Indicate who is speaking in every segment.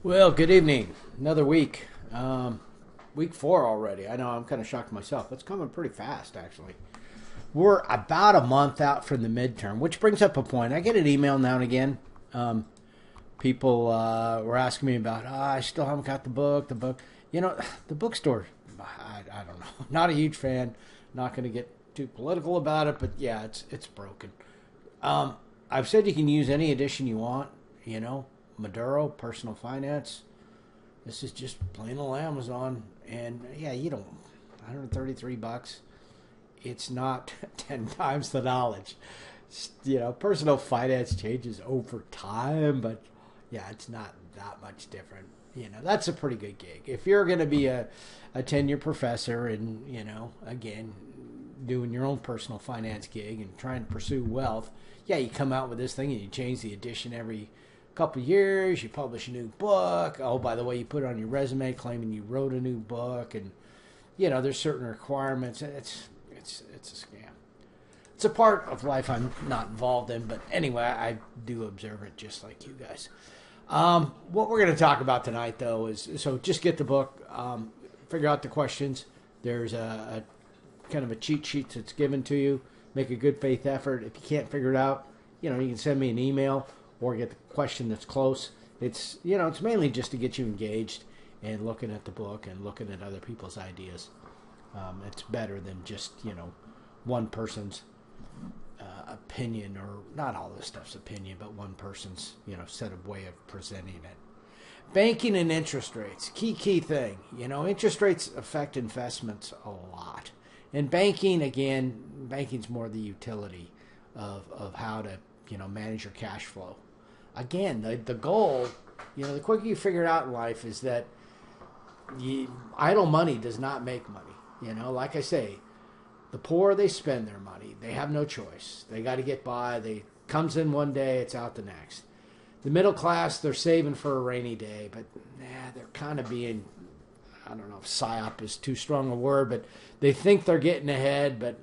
Speaker 1: Well, good evening. Another week. Week four already. I know I'm kind of shocked myself. It's coming pretty fast, actually. We're about a month out from the midterm, which brings up a point. I get an email now and again. Um, People were asking me about, I still haven't got the book. The book, the bookstore, I don't know. Not a huge fan. Not going to get too political about it, but yeah, it's broken. Um, I've said you can use any edition you want, Maduro, personal finance. This is just plain old Amazon. And yeah, 133 bucks. It's not 10 times the knowledge. Personal finance changes over time, but yeah, it's not that much different. That's a pretty good gig. If you're going to be a tenure professor and, again, doing your own personal finance gig and trying to pursue wealth, yeah, you come out with this thing and you change the edition every couple of years. You publish a new book. Oh, by the way, you put it on your resume claiming you wrote a new book, and there's certain requirements. It's a scam. It's a part of life I'm not involved in, but anyway, I do observe it just like you guys. What we're going to talk about tonight, though, is so just get the book, figure out the questions. There's a kind of a cheat sheet that's given to you. Make a good faith effort. If you can't figure it out, you can send me an email or get the question that's close. It's mainly just to get you engaged and looking at the book and looking at other people's ideas. It's better than just, one person's opinion, or not all this stuff's opinion, but one person's, set of way of presenting it. Banking and interest rates, key thing. Interest rates affect investments a lot. And banking, again, banking's more the utility of how to, manage your cash flow. Again, the goal, the quicker you figure it out in life is that idle money does not make money. Like I say, the poor, they spend their money. They have no choice. They got to get by. They comes in one day, it's out the next. The middle class, they're saving for a rainy day, but they're kind of being, I don't know if psyop is too strong a word, but they think they're getting ahead, but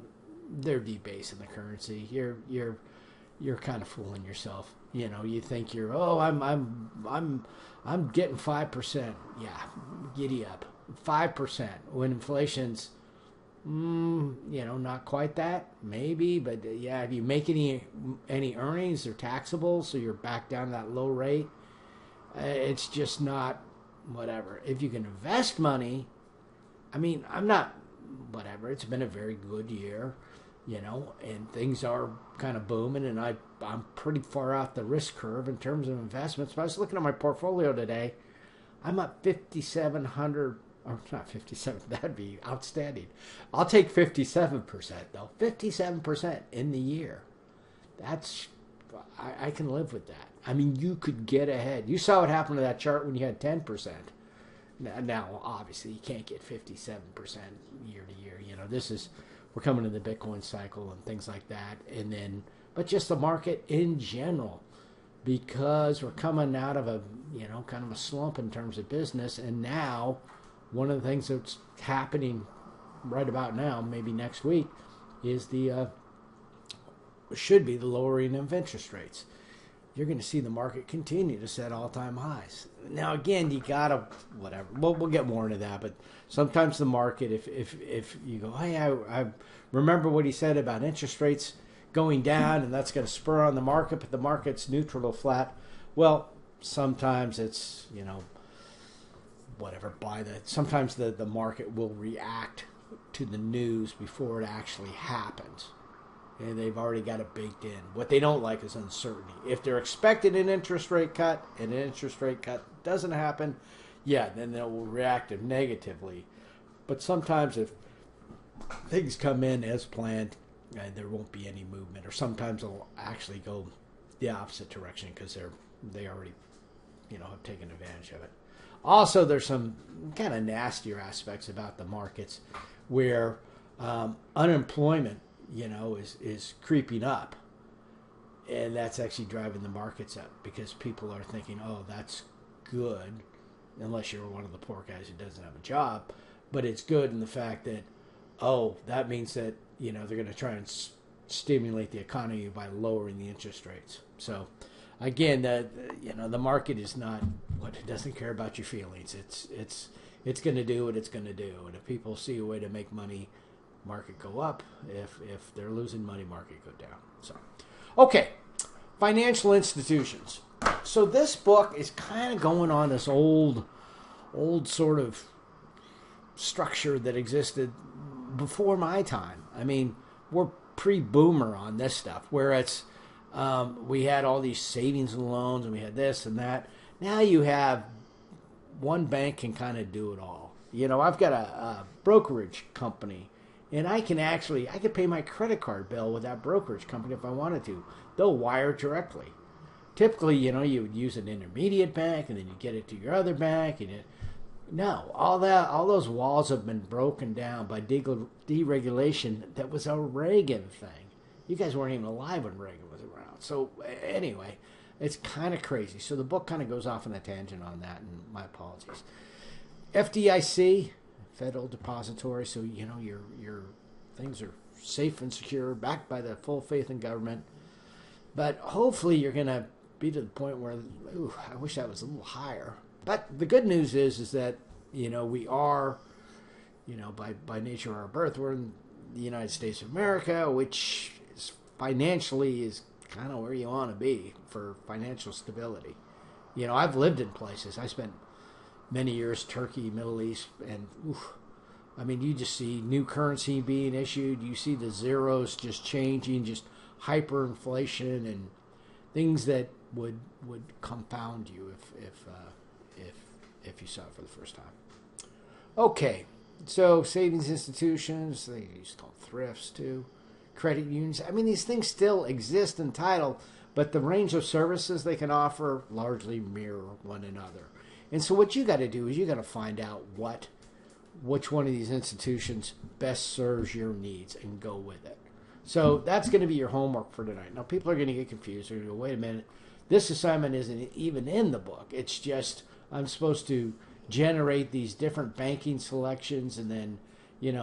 Speaker 1: they're debasing the currency. You're kind of fooling yourself. You think I'm getting 5%. Yeah, giddy up. 5% when inflation's not quite that, maybe, but yeah, if you make any earnings, they're taxable, so you're back down to that low rate. It's just not whatever. If you can invest money, I'm not whatever. It's been a very good year, and things are kind of booming, and I'm pretty far out the risk curve in terms of investments. But I was looking at my portfolio today. I'm up 5,700. Or not 57, that'd be outstanding. I'll take 57% though. 57% in the year. That's, I can live with that. You could get ahead. You saw what happened to that chart when you had 10%. Now obviously, you can't get 57% year to year. We're coming to the Bitcoin cycle and things like that. And then, but just the market in general, because we're coming out of a, kind of a slump in terms of business. And now, one of the things that's happening right about now, maybe next week, is should be the lowering of interest rates. You're going to see the market continue to set all-time highs. Now, again, you gotta whatever. We'll get more into that, but sometimes the market, if you go, hey, I remember what he said about interest rates going down, and that's going to spur on the market, but the market's neutral to flat. Well, sometimes it's whatever, sometimes the market will react to the news before it actually happens, and they've already got it baked in. What they don't like is uncertainty. If they're expecting an interest rate cut and an interest rate cut doesn't happen, yeah, then they will react negatively. But sometimes if things come in as planned, there won't be any movement, or sometimes they'll actually go the opposite direction because they already have taken advantage of it. Also, there's some kind of nastier aspects about the markets where unemployment, is creeping up, and that's actually driving the markets up because people are thinking, oh, that's good, unless you're one of the poor guys who doesn't have a job. But it's good in the fact that, oh, that means that they're going to try and stimulate the economy by lowering the interest rates. So again, the market is not what it doesn't care about your feelings. It's going to do what it's going to do, and if people see a way to make money, market go up. If they're losing money, market go down. So, okay, financial institutions. So this book is kind of going on this old sort of structure that existed before my time. I mean, we're pre-boomer on this stuff, where it's we had all these savings and loans, and we had this and that. Now you have one bank can kind of do it all. I've got a brokerage company, and I could pay my credit card bill with that brokerage company if I wanted to. They'll wire directly. Typically, you would use an intermediate bank, and then you get it to your other bank, and no, all those walls have been broken down by deregulation. That was a Reagan thing. You guys weren't even alive when Reagan was around. So anyway, it's kind of crazy. So the book kind of goes off on a tangent on that, and my apologies. FDIC, Federal Depository, so your things are safe and secure, backed by the full faith in government. But hopefully you're going to be to the point where, I wish that was a little higher. But the good news is that, we are, by nature of our birth, we're in the United States of America, which is financially is kind of where you want to be for financial stability. I've lived in places. I spent many years, Turkey, Middle East, and you just see new currency being issued. You see the zeros just changing, just hyperinflation and things that would confound you if you saw it for the first time. Okay, so savings institutions, they used to call them thrifts too, credit unions. These things still exist in title, but the range of services they can offer largely mirror one another. And so what you got to do is you got to find out which one of these institutions best serves your needs and go with it. So that's going to be your homework for tonight. Now, people are going to get confused. They're going to go, wait a minute, this assignment isn't even in the book. It's just I'm supposed to generate these different banking selections and then,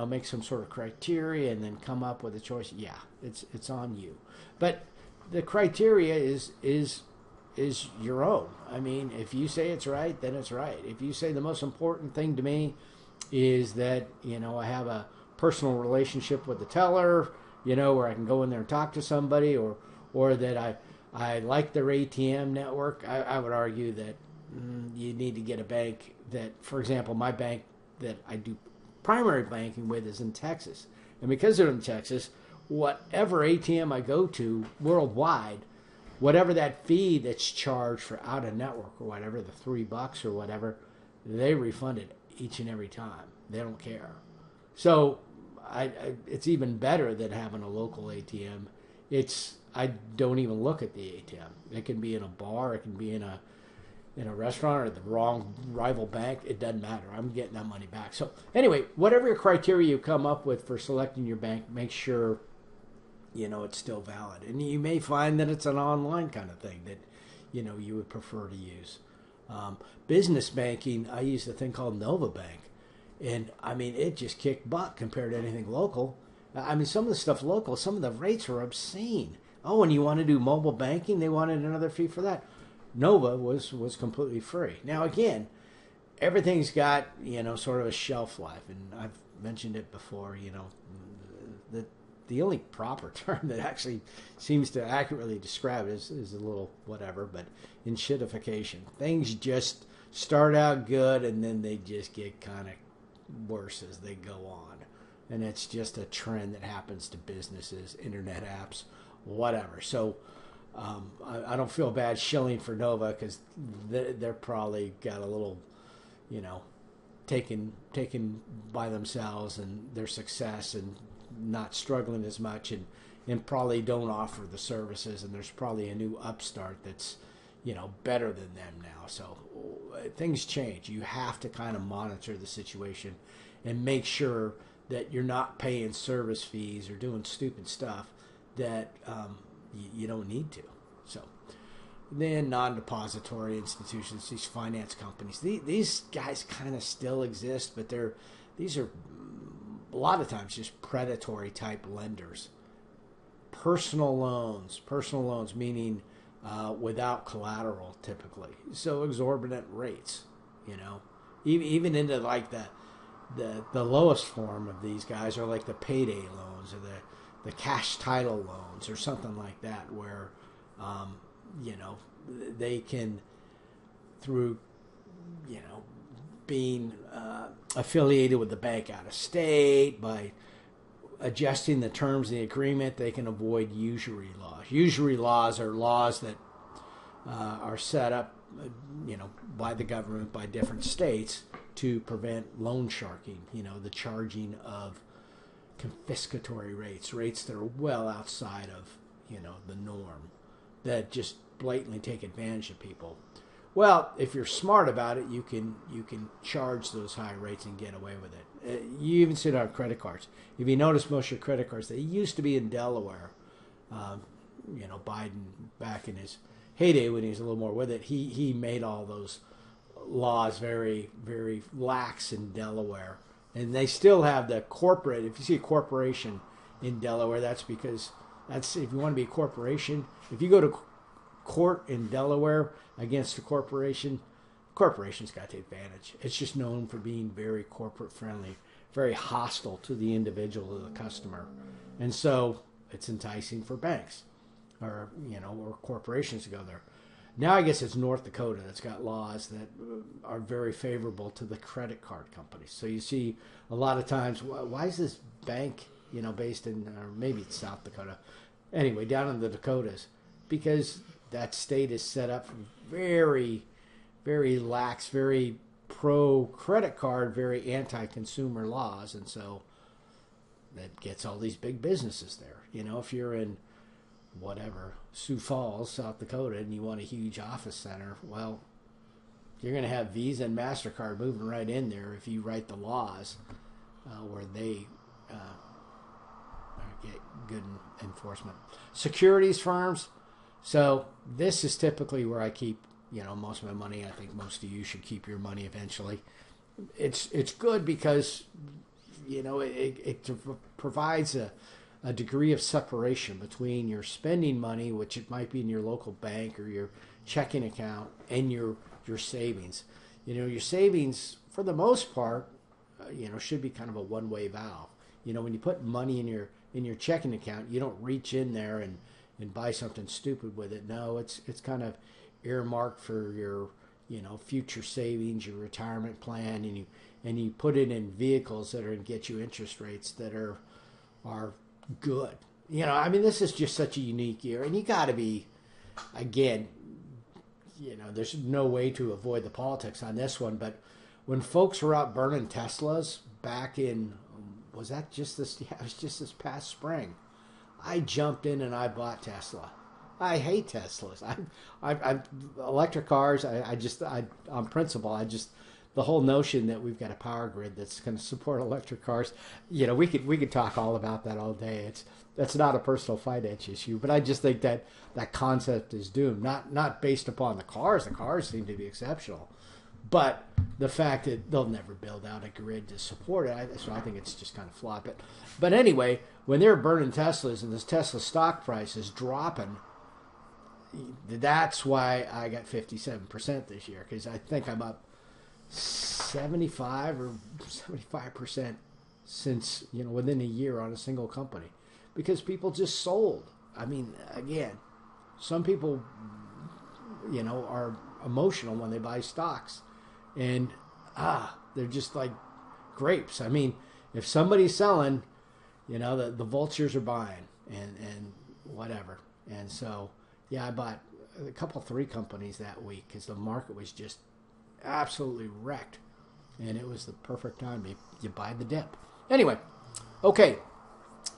Speaker 1: make some sort of criteria and then come up with a choice. Yeah, it's on you. But the criteria is your own. If you say it's right, then it's right. If you say the most important thing to me is that, I have a personal relationship with the teller, where I can go in there and talk to somebody, or that I like their ATM network, I would argue that you need to get a bank that, for example, my bank that I do primary banking with is in Texas. And because they're in Texas, whatever ATM I go to worldwide, whatever that fee that's charged for out of network or whatever, the $3 or whatever, they refund it each and every time. They don't care. So it's even better than having a local ATM. I don't even look at the ATM. It can be in a bar, it can be in a restaurant or the wrong rival bank. It doesn't matter. I'm getting that money back. So anyway, whatever your criteria you come up with for selecting your bank, make sure it's still valid. And you may find that it's an online kind of thing that you would prefer to use. Business banking, I use a thing called Nova Bank. And it just kicked butt compared to anything local. Some of the stuff local, some of the rates are obscene. Oh, and you want to do mobile banking? They wanted another fee for that. Nova was completely free. Now, again, everything's got, sort of a shelf life. And I've mentioned it before, the only proper term that actually seems to accurately describe it is a little whatever, but enshittification. Things just start out good and then they just get kind of worse as they go on. And it's just a trend that happens to businesses, internet apps, whatever. So I don't feel bad shilling for Nova because they're probably got a little, taken by themselves and their success and not struggling as much and probably don't offer the services. And there's probably a new upstart that's, better than them now. So things change. You have to kind of monitor the situation and make sure that you're not paying service fees or doing stupid stuff that you don't need to. So then non-depository institutions, these finance companies, these guys kind of still exist, but these are a lot of times just predatory type lenders. Personal loans meaning without collateral typically. So exorbitant rates, even into like the lowest form of these guys are like the payday loans or the cash title loans or something like that, where they can, through being affiliated with the bank out of state, by adjusting the terms of the agreement, they can avoid usury laws. Usury laws are laws that are set up, by the government, by different states, to prevent loan sharking. The charging of confiscatory rates that are well outside of the norm, that just blatantly take advantage of people. Well, if you're smart about it, you can charge those high rates and get away with it. You even see it on credit cards. If you notice, most of your credit cards, they used to be in Delaware. Biden, back in his heyday when he was a little more with it, he made all those laws very, very lax in Delaware. And they still have the corporate. If you see a corporation in Delaware, that's because if you want to be a corporation, if you go to court in Delaware against a corporation's got to take advantage. It's just known for being very corporate friendly, very hostile to the individual, to the customer. And so it's enticing for banks or corporations to go there. Now I guess it's North Dakota that's got laws that are very favorable to the credit card companies. So you see a lot of times, why is this bank, based in, or maybe it's South Dakota, anyway, down in the Dakotas, because that state is set up very, very lax, very pro-credit card, very anti-consumer laws, and so that gets all these big businesses there. If you're in Sioux Falls, South Dakota, and you want a huge office center, well, you're going to have Visa and MasterCard moving right in there if you write the laws where they get good enforcement. Securities firms. So this is typically where I keep, most of my money. I think most of you should keep your money eventually. It's good because, it provides a degree of separation between your spending money, which it might be in your local bank or your checking account, and your savings. Your savings, for the most part, should be kind of a one-way valve. When you put money in your checking account, you don't reach in there and buy something stupid with it. No, it's kind of earmarked for your future savings, your retirement plan, and you put it in vehicles that are going to get you interest rates that are good. This is just such a unique year, and you got to be, again, there's no way to avoid the politics on this one, but when folks were out burning Teslas back in, it was just this past spring, I jumped in and I bought Tesla. I hate Teslas. I electric cars. On principle, the whole notion that we've got a power grid that's going to support electric cars. We could talk all about that all day. That's not a personal finance issue, but I just think that concept is doomed. Not based upon the cars. The cars seem to be exceptional, but the fact that they'll never build out a grid to support it. So I think it's just kind of flawed. But anyway, when they're burning Teslas and this Tesla stock price is dropping, that's why I got 57% this year, because I think I'm up 75 or 75% since, within a year on a single company, because people just sold. Again, some people, are emotional when they buy stocks, and they're just like grapes. If somebody's selling, the vultures are buying and whatever. And so, yeah, I bought three companies that week because the market was just absolutely wrecked, and it was the perfect time. You buy the dip. Anyway, okay.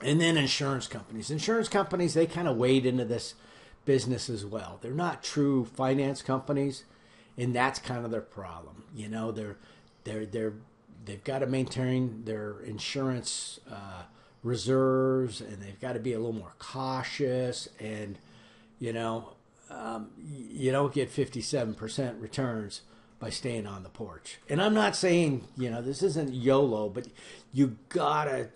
Speaker 1: And then insurance companies. Insurance companies, they kind of wade into this business as well. They're not true finance companies, and that's kind of their problem. They've got to maintain their insurance reserves, and they've got to be a little more cautious. And you don't get 57% returns by staying on the porch. And I'm not saying this isn't YOLO, but you gotta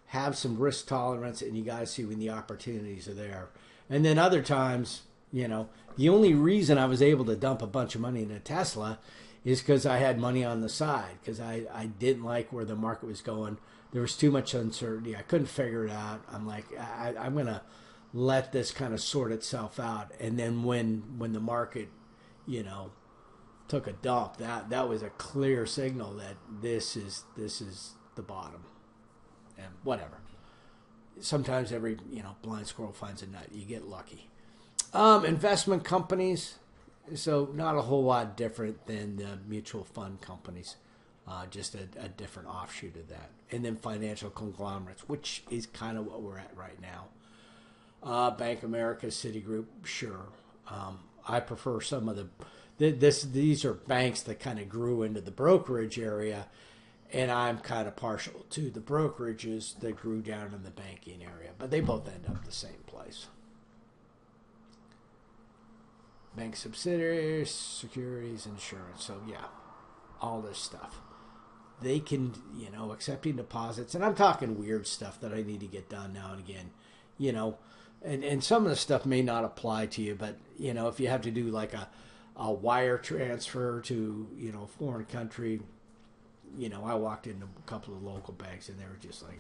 Speaker 1: have some risk tolerance, and you gotta see when the opportunities are there. And then other times, the only reason I was able to dump a bunch of money in a Tesla is because I had money on the side, because I didn't like where the market was going. There was too much uncertainty. I couldn't figure it out. I'm like, I'm going to let this kind of sort itself out. And then when the market, took a dump, that was a clear signal that this is the bottom. And whatever. Sometimes every, blind squirrel finds a nut. You get lucky. Investment companies. So not a whole lot different than the mutual fund companies. Just a different offshoot of that. And then financial conglomerates, which is kind of what we're at right now. Bank of America, Citigroup, sure. I prefer some of these are banks that kind of grew into the brokerage area, and I'm kind of partial to the brokerages that grew down in the banking area. But they both end up the same place. Bank subsidiaries, securities, insurance. So yeah, all this stuff. They can, accepting deposits, and I'm talking weird stuff that I need to get done now and again, and some of the stuff may not apply to you, but if you have to do like a wire transfer to a foreign country, I walked into a couple of local banks and they were just like,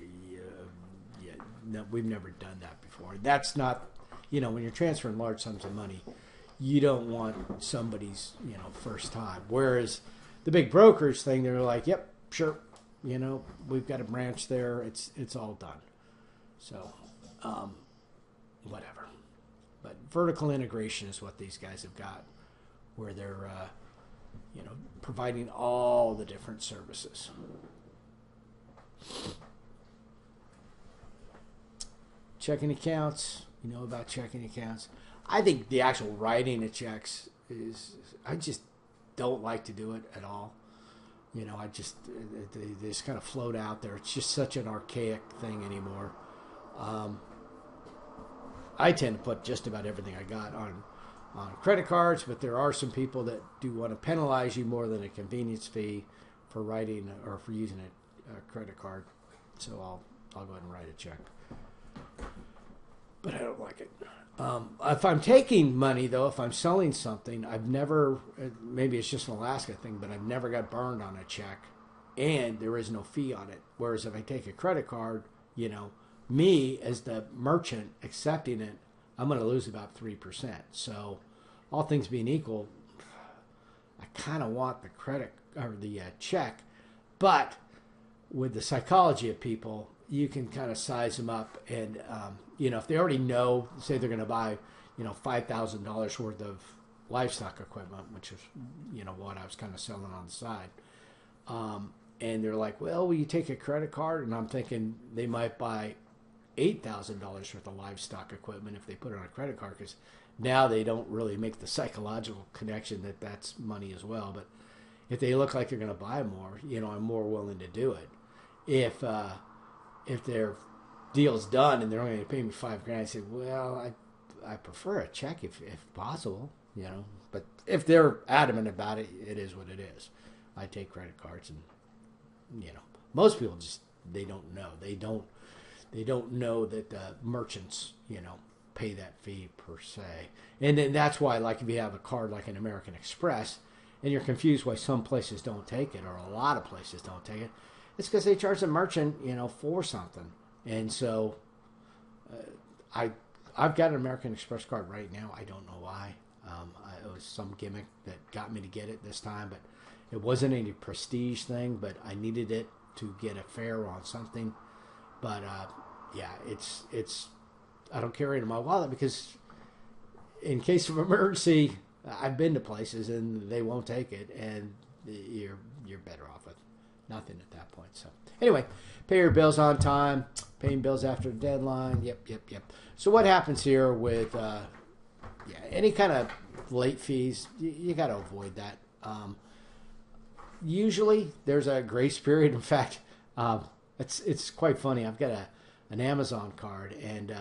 Speaker 1: yeah, no, we've never done that before. That's not, when you're transferring large sums of money, you don't want somebody's first time. Whereas the big brokers thing, they're like, yep, sure, we've got a branch there. It's all done. So, whatever. But vertical integration is what these guys have got, where they're providing all the different services. Checking accounts. You know about checking accounts. I think the actual writing of checks I just don't like to do it at all. They just kind of float out there. It's just such an archaic thing anymore. I tend to put just about everything I got on credit cards, but there are some people that do want to penalize you more than a convenience fee for writing or for using a credit card. So I'll go ahead and write a check. But I don't like it. If I'm taking money, though, if I'm selling something, I've never, maybe it's just an Alaska thing, but I've never got burned on a check, and there is no fee on it. Whereas if I take a credit card, me as the merchant accepting it, I'm going to lose about 3%. So all things being equal, I kind of want the credit or the check, but with the psychology of people, you can kind of size them up, and if they already know, say they're going to buy, $5,000 worth of livestock equipment, which is, what I was kind of selling on the side, and they're like, well, will you take a credit card? And I'm thinking they might buy $8,000 worth of livestock equipment if they put it on a credit card, because now they don't really make the psychological connection that that's money as well. But if they look like they're going to buy more, I'm more willing to do it. If their deal's done and they're only going to pay me $5,000, I say, well, I prefer a check if possible, But if they're adamant about it, it is what it is. I take credit cards, and most people just they don't know. They don't know that the merchants pay that fee per se, and then that's why, like, if you have a card like an American Express, and you're confused why some places don't take it or a lot of places don't take it. It's because they charge the merchant, for something. And so I've got an American Express card right now. I don't know why. It was some gimmick that got me to get it this time, but it wasn't any prestige thing, but I needed it to get a fare on something. But yeah, it's I don't carry it in my wallet because in case of emergency, I've been to places and they won't take it, and you're better off with nothing at that point. So anyway, pay your bills on time, paying bills after the deadline. Yep. So what happens here with any kind of late fees? You got to avoid that. Usually there's a grace period. In fact, it's quite funny. I've got an Amazon card, and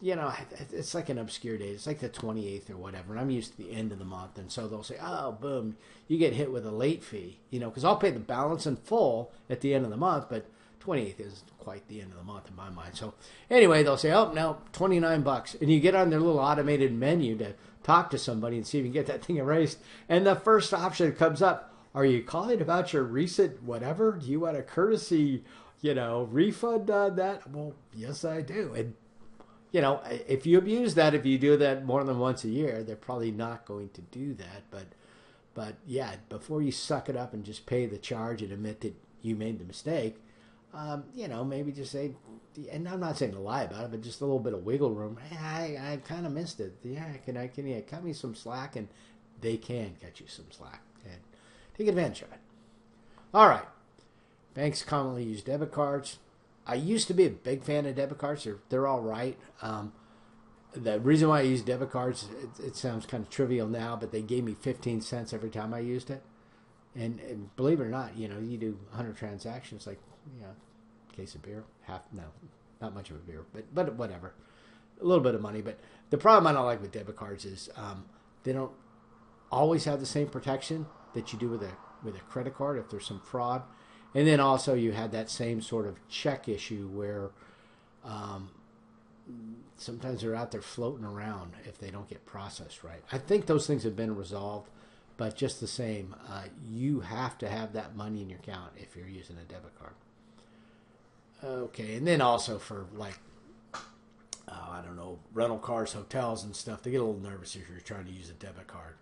Speaker 1: it's like an obscure date. It's like the 28th or whatever, and I'm used to the end of the month, and so they'll say, oh, boom, you get hit with a late fee, because I'll pay the balance in full at the end of the month, but 28th isn't quite the end of the month in my mind. So anyway, they'll say, oh, no, $29. And you get on their little automated menu to talk to somebody and see if you can get that thing erased. And the first option that comes up, are you calling about your recent whatever? Do you want a courtesy, refund on that? Well, yes, I do. And, if you abuse that, if you do that more than once a year, they're probably not going to do that. But yeah, before you suck it up and just pay the charge and admit that you made the mistake, maybe just say, and I'm not saying to lie about it, but just a little bit of wiggle room. Hey, I kind of missed it. Yeah, can you cut me some slack? And they can cut you some slack. And take advantage of it. All right. Banks commonly use debit cards. I used to be a big fan of debit cards. They're all right. The reason why I use debit cards, it sounds kind of trivial now, but they gave me 15 cents every time I used it. And believe it or not, you do 100 transactions, like, case of beer, not much of a beer, but whatever. A little bit of money. But the problem I don't like with debit cards is they don't always have the same protection that you do with a credit card if there's some fraud. And then also you had that same sort of check issue where sometimes they're out there floating around if they don't get processed right. I think those things have been resolved, but just the same, you have to have that money in your account if you're using a debit card. Okay, and then also for rental cars, hotels and stuff, they get a little nervous if you're trying to use a debit card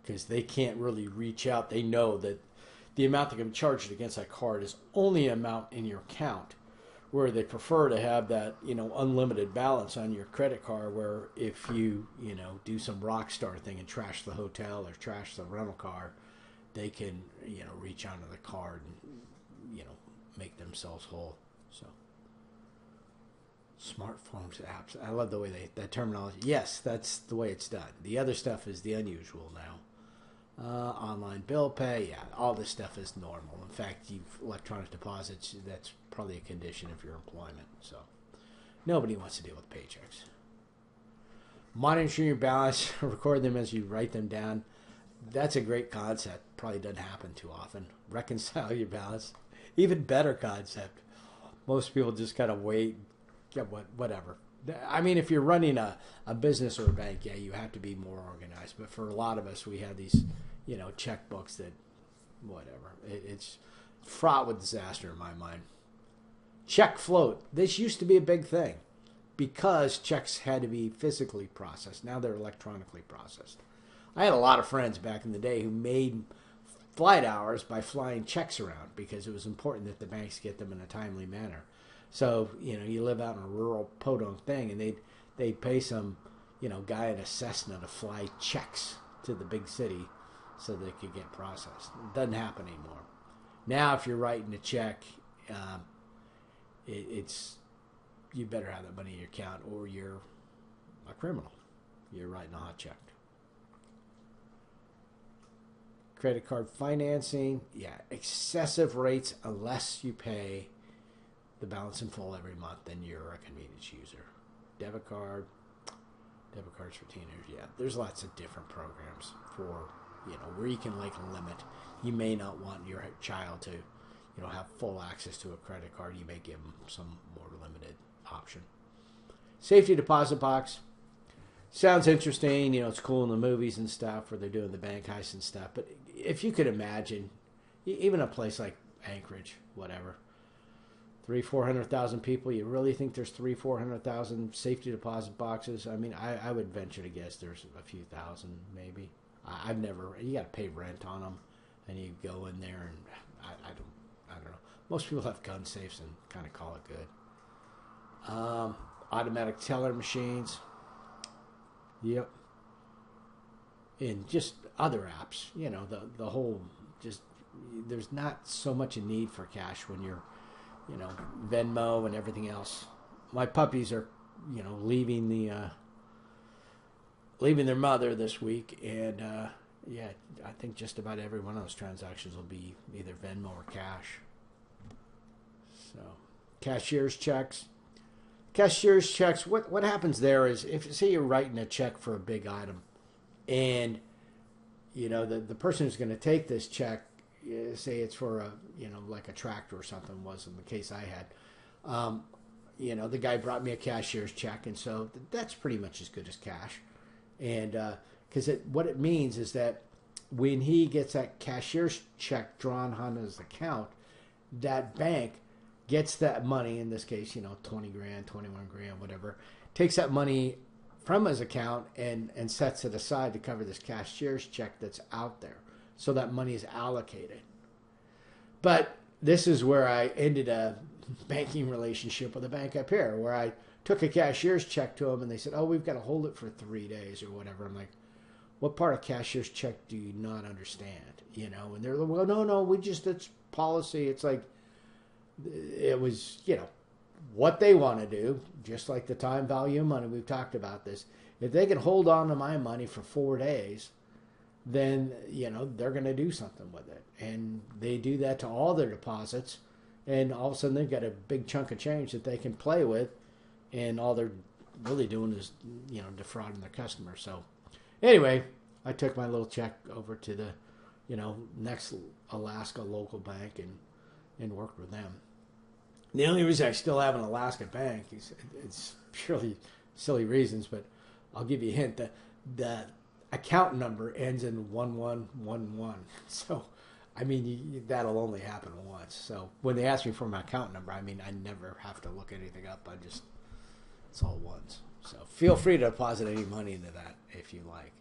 Speaker 1: because they can't really reach out. They know that the amount that can be charged against that card is only an amount in your account, where they prefer to have that, unlimited balance on your credit card, where if you, do some rock star thing and trash the hotel or trash the rental car, they can, reach onto the card and, make themselves whole. So smartphones, apps, I love the way that terminology. Yes, that's the way it's done. The other stuff is the unusual now. Online bill pay, yeah, all this stuff is normal. In fact, electronic deposits, that's probably a condition of your employment. So nobody wants to deal with paychecks. Monitoring your balance, record them as you write them down. That's a great concept. Probably doesn't happen too often. Reconcile your balance. Even better concept. Most people just kind of wait. Yeah, whatever. I mean, if you're running a business or a bank, yeah, you have to be more organized. But for a lot of us, we have these, checkbooks that, whatever. It's fraught with disaster in my mind. Check float. This used to be a big thing because checks had to be physically processed. Now they're electronically processed. I had a lot of friends back in the day who made flight hours by flying checks around because it was important that the banks get them in a timely manner. So, you live out in a rural podunk thing, and they'd pay some, guy in a Cessna to fly checks to the big city so they could get processed. It doesn't happen anymore. Now, if you're writing a check, you better have that money in your account or you're a criminal. You're writing a hot check. Credit card financing, yeah, excessive rates unless you pay the balance in full every month, then you're a convenience user. Debit cards for teenagers, yeah. There's lots of different programs for, where you can limit. You may not want your child to, have full access to a credit card. You may give them some more limited option. Safety deposit box. Sounds interesting. It's cool in the movies and stuff where they're doing the bank heists and stuff. But if you could imagine, even a place like Anchorage, whatever, 400,000 people, you really think there's 400,000 safety deposit boxes? I mean, I would venture to guess there's a few thousand, maybe. I've never, you got to pay rent on them, and you go in there, and I don't know. Most people have gun safes and kind of call it good. Automatic teller machines. Yep. And just other apps, the whole, just, there's not so much a need for cash when you're, Venmo and everything else. My puppies are, leaving their mother this week, and yeah, I think just about every one of those transactions will be either Venmo or cash. So, cashier's checks. Cashier's checks. What happens there is, if say you're writing a check for a big item, and the person who's going to take this check say it's for a, like a tractor or something, was in the case I had. Um, the guy brought me a cashier's check, and so that's pretty much as good as cash. And because what it means is that when he gets that cashier's check drawn on his account, that bank gets that money, in this case, 20 grand, 21 grand, whatever, takes that money from his account and sets it aside to cover this cashier's check that's out there. So that money is allocated. But this is where I ended a banking relationship with a bank up here, where I took a cashier's check to them and they said, oh, we've got to hold it for 3 days or whatever. I'm like, what part of cashier's check do you not understand? And they're like, well, no, it's policy. It's like, it was, what they want to do, just like the time value of money. We've talked about this. If they can hold on to my money for 4 days, then, they're going to do something with it. And they do that to all their deposits. And all of a sudden they've got a big chunk of change that they can play with. And all they're really doing is, defrauding their customers. So anyway, I took my little check over to the, next Alaska local bank and worked with them. The only reason I still have an Alaska bank is it's purely silly reasons, but I'll give you a hint. The account number ends in 1111. So, that'll only happen once. So when they ask me for my account number, I never have to look anything up. It's all ones. So feel free to deposit any money into that if you like.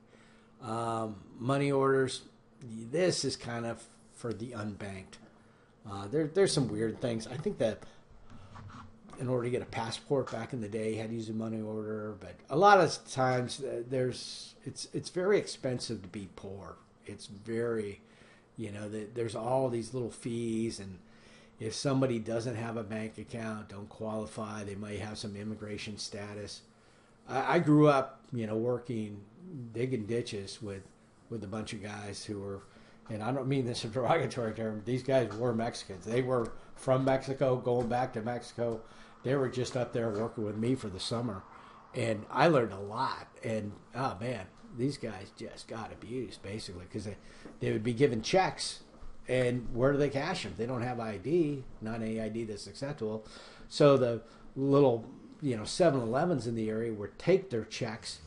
Speaker 1: Money orders. This is kind of for the unbanked. There's some weird things. I think that in order to get a passport back in the day, you had to use a money order. But a lot of times, it's very expensive to be poor. It's very, there's all these little fees, and if somebody doesn't have a bank account, don't qualify, they might have some immigration status. I grew up, working, digging ditches with a bunch of guys who were, and I don't mean this in a derogatory term, these guys were Mexicans. They were from Mexico, going back to Mexico. They were just up there working with me for the summer. And I learned a lot. And, oh, man, these guys just got abused, basically, because they would be given checks. And where do they cash them? They don't have ID, not any ID that's acceptable. So the little, 7-Elevens in the area would take their checks,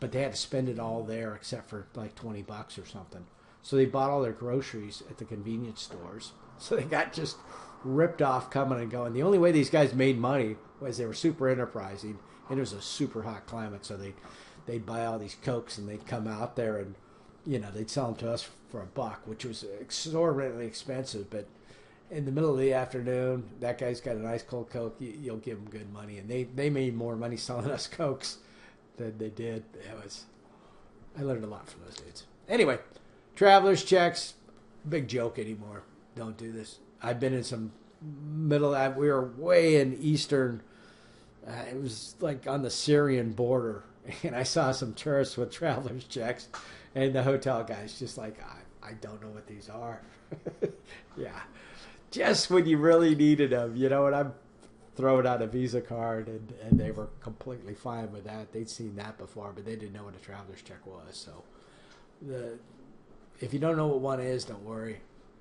Speaker 1: but they had to spend it all there except for like $20 or something. So they bought all their groceries at the convenience stores. So they got just ripped off coming and going. The only way these guys made money was they were super enterprising, and it was a super hot climate. So they'd buy all these Cokes, and they'd come out there and, they'd sell them to us for $1, which was exorbitantly expensive. But in the middle of the afternoon, that guy's got a nice cold Coke. You'll give him good money. And they made more money selling us Cokes than they did. I learned a lot from those dudes. Anyway, traveler's checks, big joke anymore. Don't do this. I've been in some we were way in eastern, it was like on the Syrian border, and I saw some tourists with traveler's checks, and the hotel guy's just like, I don't know what these are. Yeah. Just when you really needed them, and I'm throwing out a Visa card, and they were completely fine with that. They'd seen that before, but they didn't know what a traveler's check was. So if you don't know what one is, don't worry.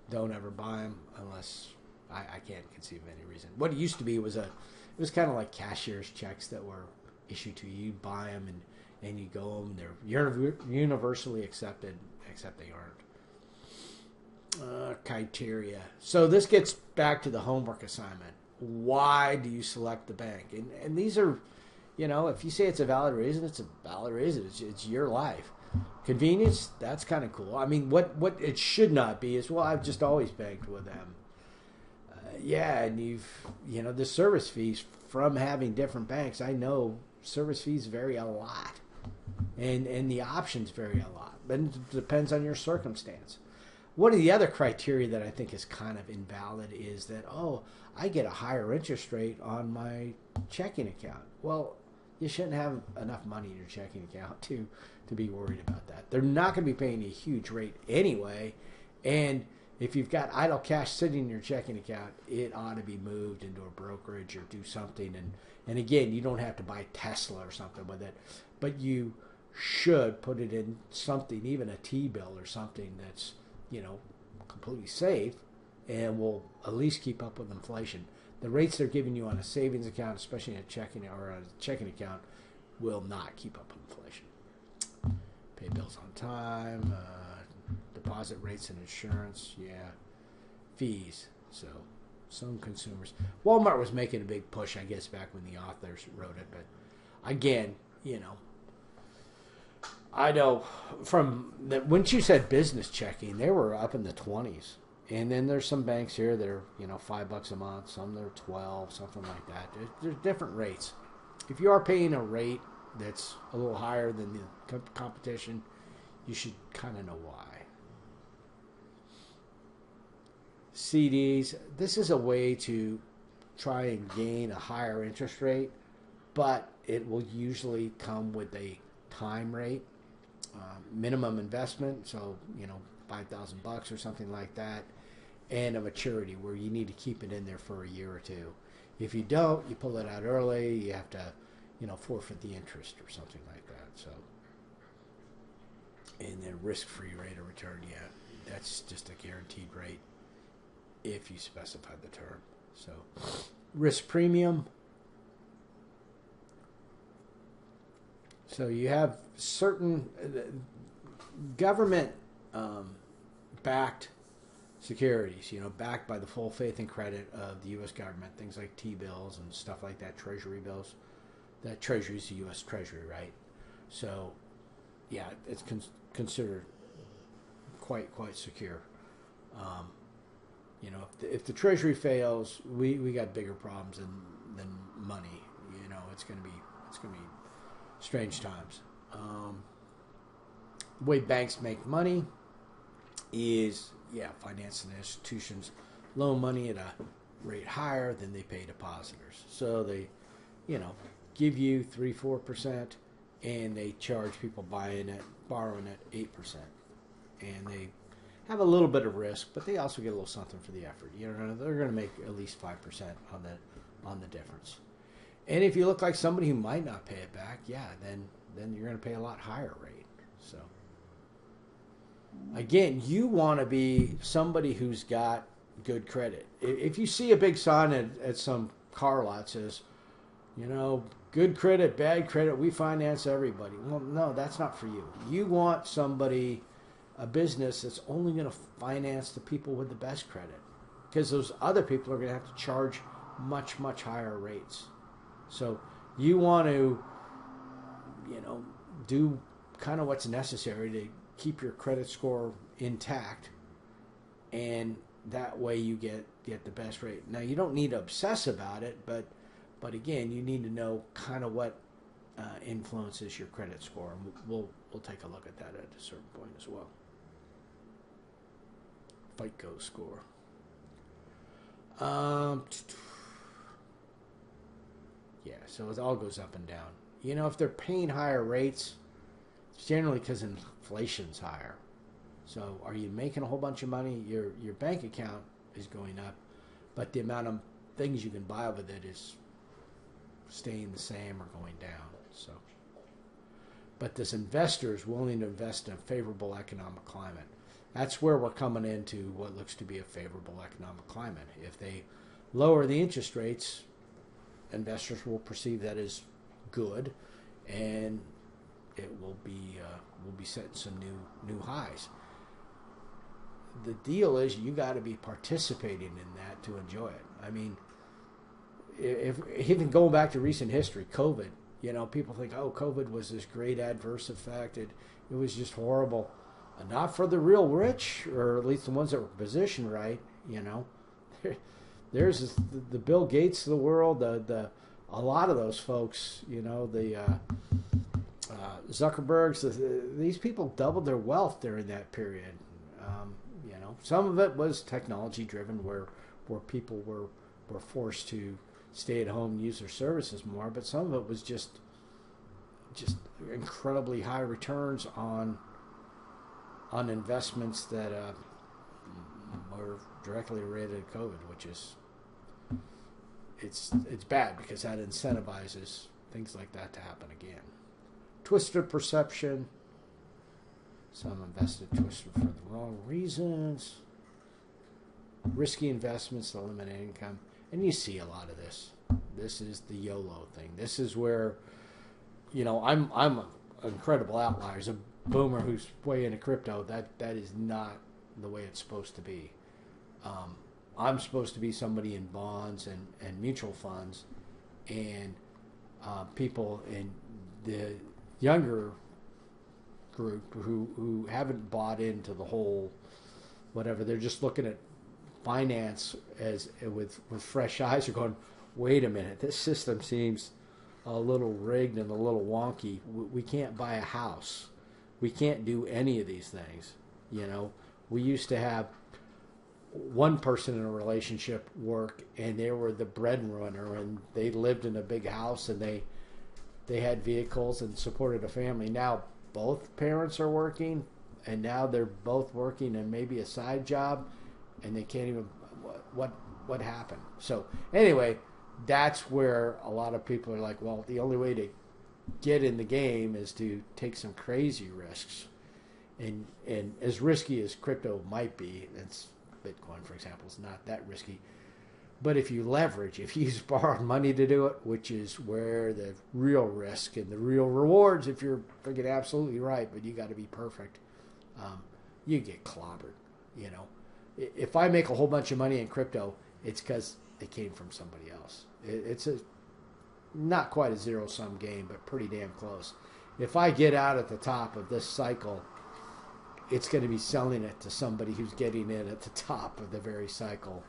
Speaker 1: Don't ever buy them unless I can't conceive of any reason. What it used to be was it was kind of like cashier's checks that were issued to you. You buy them and you go them. They're universally accepted, except they aren't. Criteria. So this gets back to the homework assignment. Why do you select the bank? And these are, if you say it's a valid reason, it's a valid reason. It's your life. Convenience, that's kind of cool. What it should not be is, well, I've just always banked with them. And the service fees from having different banks, I know service fees vary a lot. And the options vary a lot. But it depends on your circumstance. One of the other criteria that I think is kind of invalid is that, I get a higher interest rate on my checking account. Well, you shouldn't have enough money in your checking account to be worried about that. They're not going to be paying you a huge rate anyway. And if you've got idle cash sitting in your checking account, it ought to be moved into a brokerage or do something. And again, you don't have to buy Tesla or something with it, but you should put it in something, even a T-bill or something that's, completely safe and will at least keep up with inflation. The rates they're giving you on a savings account, especially in a checking account, will not keep up with inflation. Pay bills on time, deposit rates and insurance, fees. So some consumers. Walmart was making a big push, I guess, back when the authors wrote it. But again, I know from that when you said business checking, they were up in the 20s. And then there's some banks here that are, $5 a month, some that are 12, something like that. There's different rates. If you are paying a rate that's a little higher than the competition, you should kind of know why. CDs, this is a way to try and gain a higher interest rate, but it will usually come with a time rate, minimum investment, so, $5,000 or something like that, and a maturity where you need to keep it in there for a year or two. If you don't, you pull it out early, you have to, forfeit the interest or something like that. So, and then risk-free rate of return, that's just a guaranteed rate if you specify the term. So, risk premium. So you have certain government backed securities, backed by the full faith and credit of the U.S. government, things like T-bills and stuff like that, Treasury bills. That Treasury is the U.S. Treasury, right? So, it's considered quite secure. If the Treasury fails, we got bigger problems than money. It's going to be strange times. The way banks make money is, financial institutions loan money at a rate higher than they pay depositors. So they, give you 3-4%, and they charge people borrowing at 8%. And they have a little bit of risk, but they also get a little something for the effort. They're going to make at least 5% on the difference. And if you look like somebody who might not pay it back, then you're going to pay a lot higher rate. So again, you want to be somebody who's got good credit. If you see a big sign at some car lot says, good credit, bad credit, we finance everybody. Well, no, that's not for you. You want a business that's only going to finance the people with the best credit, because those other people are going to have to charge much higher rates. So you want to, do kind of what's necessary to keep your credit score intact, and that way you get the best rate. Now, you don't need to obsess about it, but again, you need to know kind of what influences your credit score, and we'll take a look at that at a certain point as well. FICO score. So it all goes up and down. If they're paying higher rates, it's generally because inflation's higher. So are you making a whole bunch of money? Your bank account is going up, but the amount of things you can buy with it is staying the same or going down. So, but this investor is willing to invest in a favorable economic climate. That's where we're coming into what looks to be a favorable economic climate. If they lower the interest rates, investors will perceive that as good, and it will be setting some new highs. The deal is you got to be participating in that to enjoy it. I mean, if even going back to recent history, COVID, people think, COVID was this great adverse effect. It was just horrible. Not for the real rich, or at least the ones that were positioned right. There's the Bill Gates of the world, a lot of those folks, the Zuckerbergs, these people doubled their wealth during that period. Some of it was technology driven, where people were forced to stay at home and use their services more, but some of it was just incredibly high returns on investments that were directly related to COVID, which is it's bad because that incentivizes things like that to happen again. Twisted perception. Some invested twisted for the wrong reasons. risky investments to eliminate income, and you see a lot of this. This is the YOLO thing. This is where, I'm an incredible outlier. As a boomer who's way into crypto, that is not the way it's supposed to be. I'm supposed to be somebody in bonds and mutual funds, and people in the younger group who haven't bought into the whole whatever. They're just looking at finance as with fresh eyes. Are going, wait a minute, this system seems a little rigged and a little wonky. We can't buy a house. We can't do any of these things. We used to have one person in a relationship work, and they were the breadwinner, and they lived in a big house, and they had vehicles and supported a family. Now both parents are working, and now they're both working and maybe a side job, and they can't even what happened. So anyway, that's where a lot of people are like, well, the only way to get in the game is to take some crazy risks, and as risky as crypto might be, it's Bitcoin, for example, is not that risky. But if you leverage, if you use borrowed money to do it, which is where the real risk and the real rewards, if you're freaking absolutely right, but you got to be perfect, you get clobbered. If I make a whole bunch of money in crypto, it's because it came from somebody else. It's not quite a zero-sum game, but pretty damn close. If I get out at the top of this cycle, it's going to be selling it to somebody who's getting in at the top of the very cycle,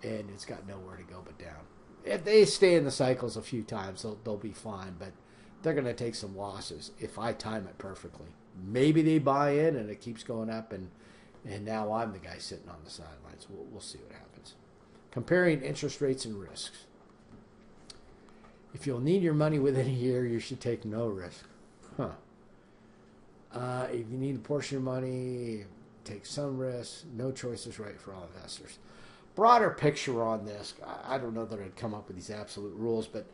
Speaker 1: and it's got nowhere to go but down. If they stay in the cycles a few times, they'll be fine, but they're going to take some losses if I time it perfectly. Maybe they buy in and it keeps going up, and now I'm the guy sitting on the sidelines. We'll see what happens. Comparing interest rates and risks. If you'll need your money within a year, you should take no risk. If you need a portion of money, take some risk. No choice is right for all investors. Broader picture on this. I don't know that I'd come up with these absolute rules, but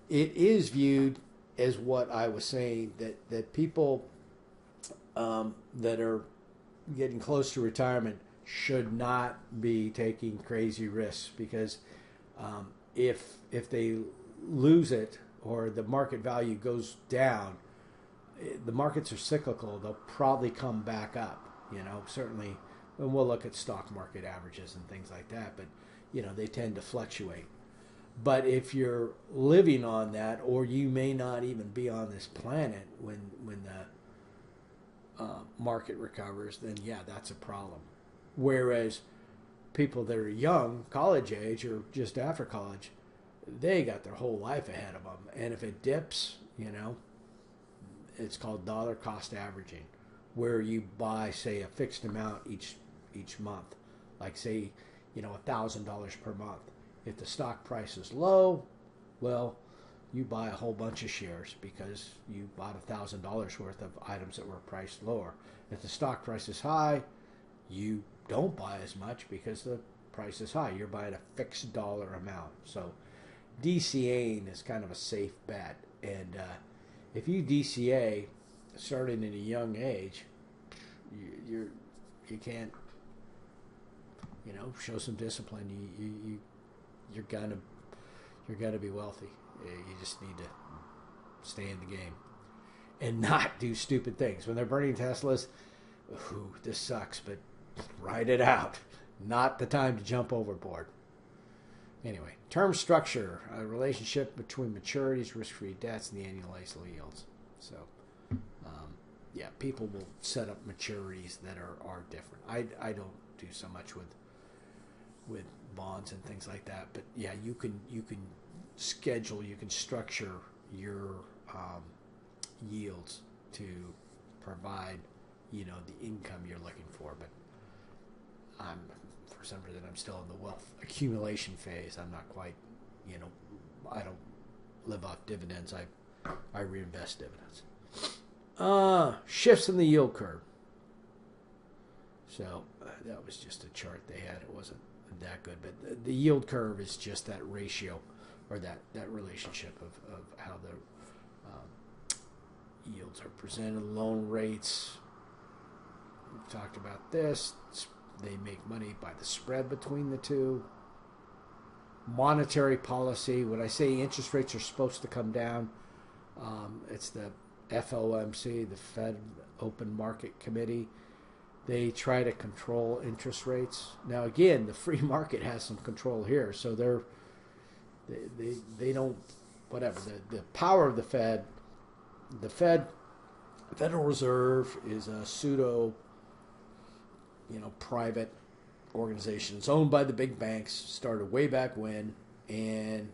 Speaker 1: it is viewed as what I was saying, that people that are getting close to retirement should not be taking crazy risks, because if they lose it or the market value goes down, the markets are cyclical. They'll probably come back up, certainly. And we'll look at stock market averages and things like that, but they tend to fluctuate. But if you're living on that, or you may not even be on this planet when the market recovers, then yeah, that's a problem. Whereas people that are young, college age, or just after college, they got their whole life ahead of them. And if it dips, it's called dollar cost averaging, where you buy, say, a fixed amount each month, like say, $1,000 per month. If the stock price is low, well, you buy a whole bunch of shares because you bought $1,000 worth of items that were priced lower. If the stock price is high, you don't buy as much because the price is high. You're buying a fixed dollar amount. So DCAing is kind of a safe bet. And if you DCA starting at a young age, you can't, show some discipline. You're gonna be wealthy. You just need to stay in the game and not do stupid things. When they're burning Teslas, this sucks, but ride it out. Not the time to jump overboard. Anyway, term structure, a relationship between maturities, risk-free debts, and the annualized yields. So, people will set up maturities that are different. I don't do so much with bonds and things like that, but yeah, you can schedule, you can structure your yields to provide the income you're looking for. But for some reason I'm still in the wealth accumulation phase. I'm not quite, I don't live off dividends. I reinvest dividends. Shifts in the yield curve. So that was just a chart they had. It wasn't that good, but the yield curve is just that ratio, or that relationship of how the yields are presented. Loan rates, we've talked about this. They make money by the spread between the two. Monetary policy, when I say interest rates are supposed to come down, it's the FOMC, the Fed Open Market Committee. They try to control interest rates. Now, again, the free market has some control here, so they don't, whatever. The power of the Federal Reserve is a pseudo, private organization. It's owned by the big banks. Started way back when, and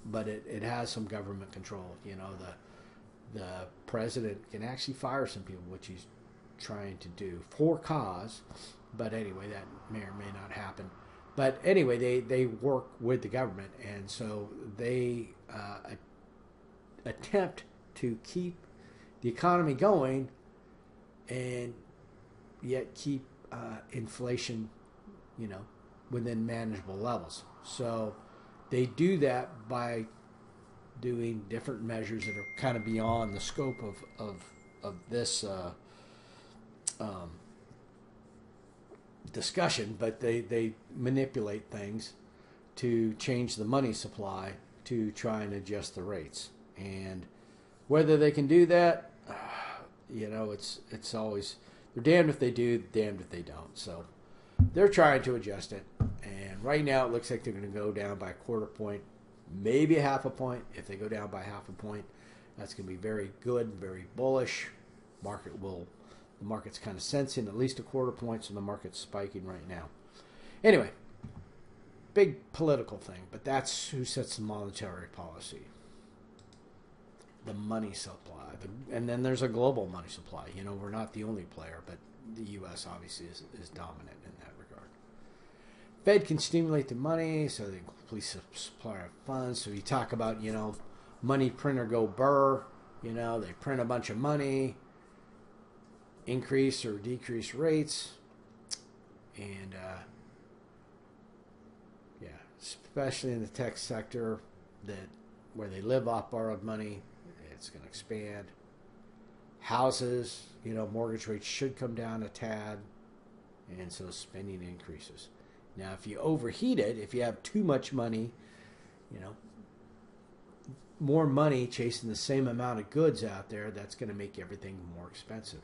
Speaker 1: but it has some government control. The president can actually fire some people, which he's trying to do for cause. But anyway, that may or may not happen. But anyway, they work with the government, and so they attempt to keep the economy going, and yet keep inflation, within manageable levels. So they do that by doing different measures that are kind of beyond the scope of this discussion, but they manipulate things to change the money supply to try and adjust the rates. And whether they can do that, it's always, they're damned if they do, damned if they don't. So they're trying to adjust it. And right now it looks like they're going to go down by a quarter point, maybe a half a point. If they go down by half a point, that's going to be very good, very bullish. The market's kind of sensing at least a quarter point, so the market's spiking right now. Anyway, big political thing, but that's who sets the monetary policy. The money supply. And then there's a global money supply. We're not the only player, but the U.S. obviously is dominant in that regard. Fed can stimulate the money, so they increase the supply of funds. So you talk about, money printer go burr. They print a bunch of money, increase or decrease rates, and especially in the tech sector, where they live off borrowed money, it's going to expand. Houses, mortgage rates should come down a tad, and so spending increases. Now, if you overheat it, if you have too much money, more money chasing the same amount of goods out there, that's going to make everything more expensive.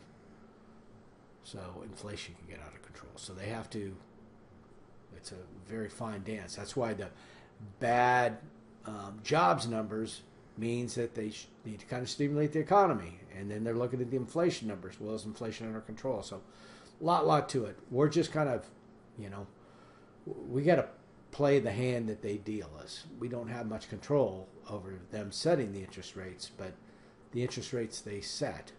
Speaker 1: So inflation can get out of control. So they have to, it's a very fine dance. That's why the bad jobs numbers means that they need to kind of stimulate the economy. And then they're looking at the inflation numbers. Well, is inflation under control? So lot to it. We're just kind of, we got to play the hand that they deal us. We don't have much control over them setting the interest rates, but the interest rates they set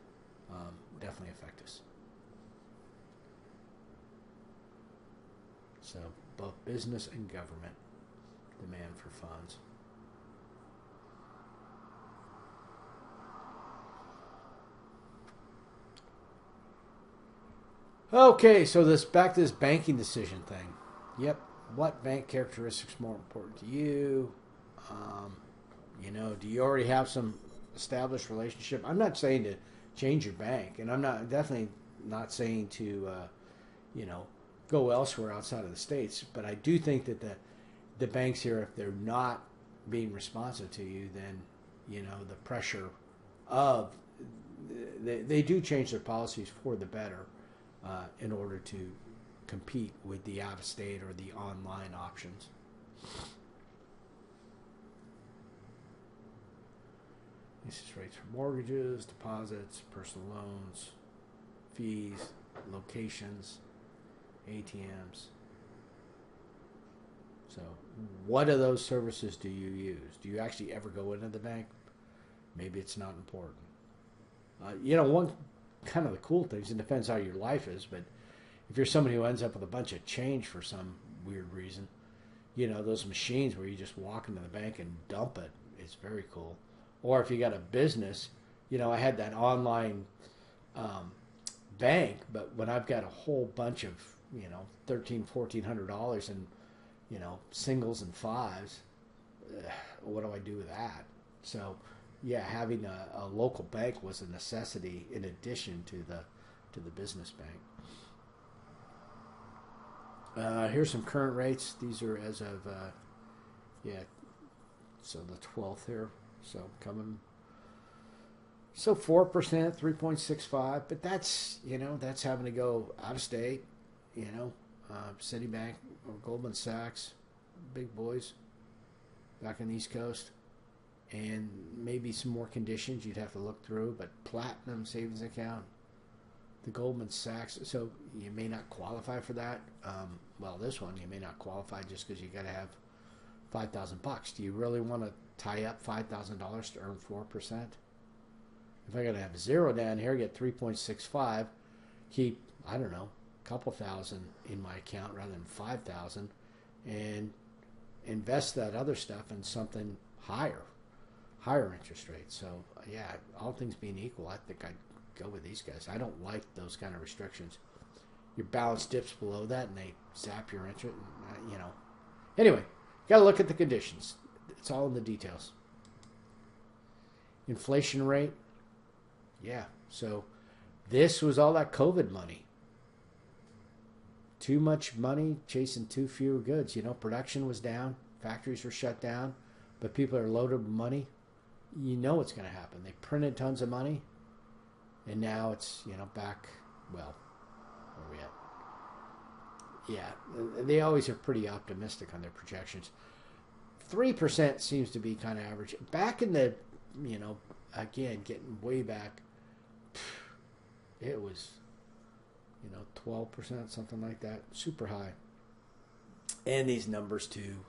Speaker 1: definitely affect us. So both business and government demand for funds. Okay, so back to this banking decision thing. Yep, what bank characteristics are more important to you? Do you already have some established relationship? I'm not saying to change your bank, and I'm definitely not saying to, go elsewhere outside of the States. But I do think that the banks here, if they're not being responsive to you, then, the pressure of, they do change their policies for the better in order to compete with the out-of-state or the online options. Interest rates for mortgages, deposits, personal loans, fees, locations, ATMs. So what of those services do you use? Do you actually ever go into the bank? Maybe it's not important. One kind of the cool things, it depends how your life is, but if you're somebody who ends up with a bunch of change for some weird reason, those machines where you just walk into the bank and dump it, it's very cool. Or if you got a business, I had that online bank, but when I've got a whole bunch of, $1,400 in, singles and fives, what do I do with that? So, having a local bank was a necessity in addition to the business bank. Here's some current rates. These are as of yeah, so the 12th here. So coming. So 4%, 3.65, but that's that's having to go out of state. Citibank or Goldman Sachs, big boys back on the East Coast, and maybe some more conditions you'd have to look through. But Platinum savings account, the Goldman Sachs, so you may not qualify for that. Well, this one you may not qualify just because you got to have $5,000. Do you really want to tie up $5,000 to earn 4%? If I got to have zero down here, get 3.65, keep, I don't know, a couple thousand in my account rather than 5,000, and invest that other stuff in something higher interest rate. So yeah, all things being equal, I think I'd go with these guys. I don't like those kind of restrictions. Your balance dips below that, and they zap your interest. Anyway, got to look at the conditions. It's all in the details. Inflation rate. Yeah, so this was all that COVID money. Too much money chasing too few goods. Production was down, factories were shut down, but people are loaded with money. You know what's going to happen. They printed tons of money, and now it's, back, well, where are we at? Yeah, they always are pretty optimistic on their projections. 3% seems to be kind of average. Back in the, again, getting way back, it was, 12%, something like that, super high. And these numbers too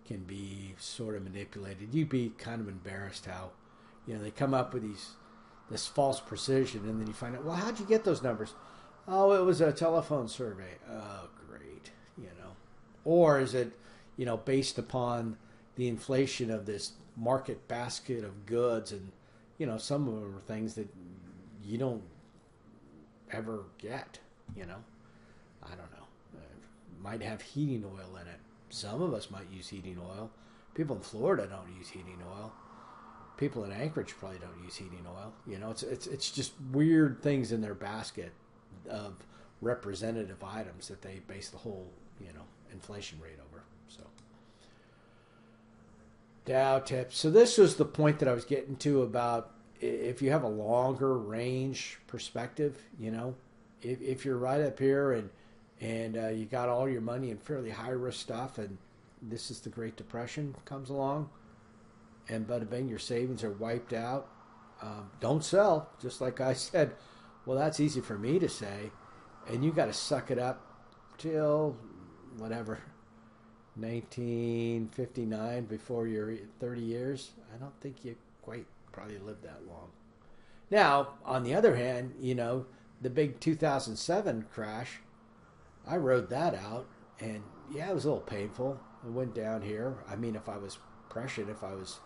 Speaker 1: can be sort of manipulated. You'd be kind of embarrassed how, they come up with this false precision, and then you find out, well, how'd you get those numbers? Oh, it was a telephone survey. Oh, great, Or is it, based upon the inflation of this market basket of goods, and some of them are things that you don't ever get. I don't know. Might have heating oil in it. Some of us might use heating oil. People in Florida don't use heating oil. People in Anchorage probably don't use heating oil. It's just weird things in their basket of representative items that they base the whole inflation rate over. So Dow tips. So this was the point that I was getting to about if you have a longer range perspective, if you're right up here and you got all your money in fairly high risk stuff, and this is the Great Depression comes along, and bada bing, your savings are wiped out. Don't sell, just like I said. Well, that's easy for me to say, and you got to suck it up till whatever 1959 before you're 30 years. I don't think you quite probably lived that long. Now, on the other hand, the big 2007 crash, I rode that out, and yeah, it was a little painful. It went down here. I mean, if I was prescient, if I was,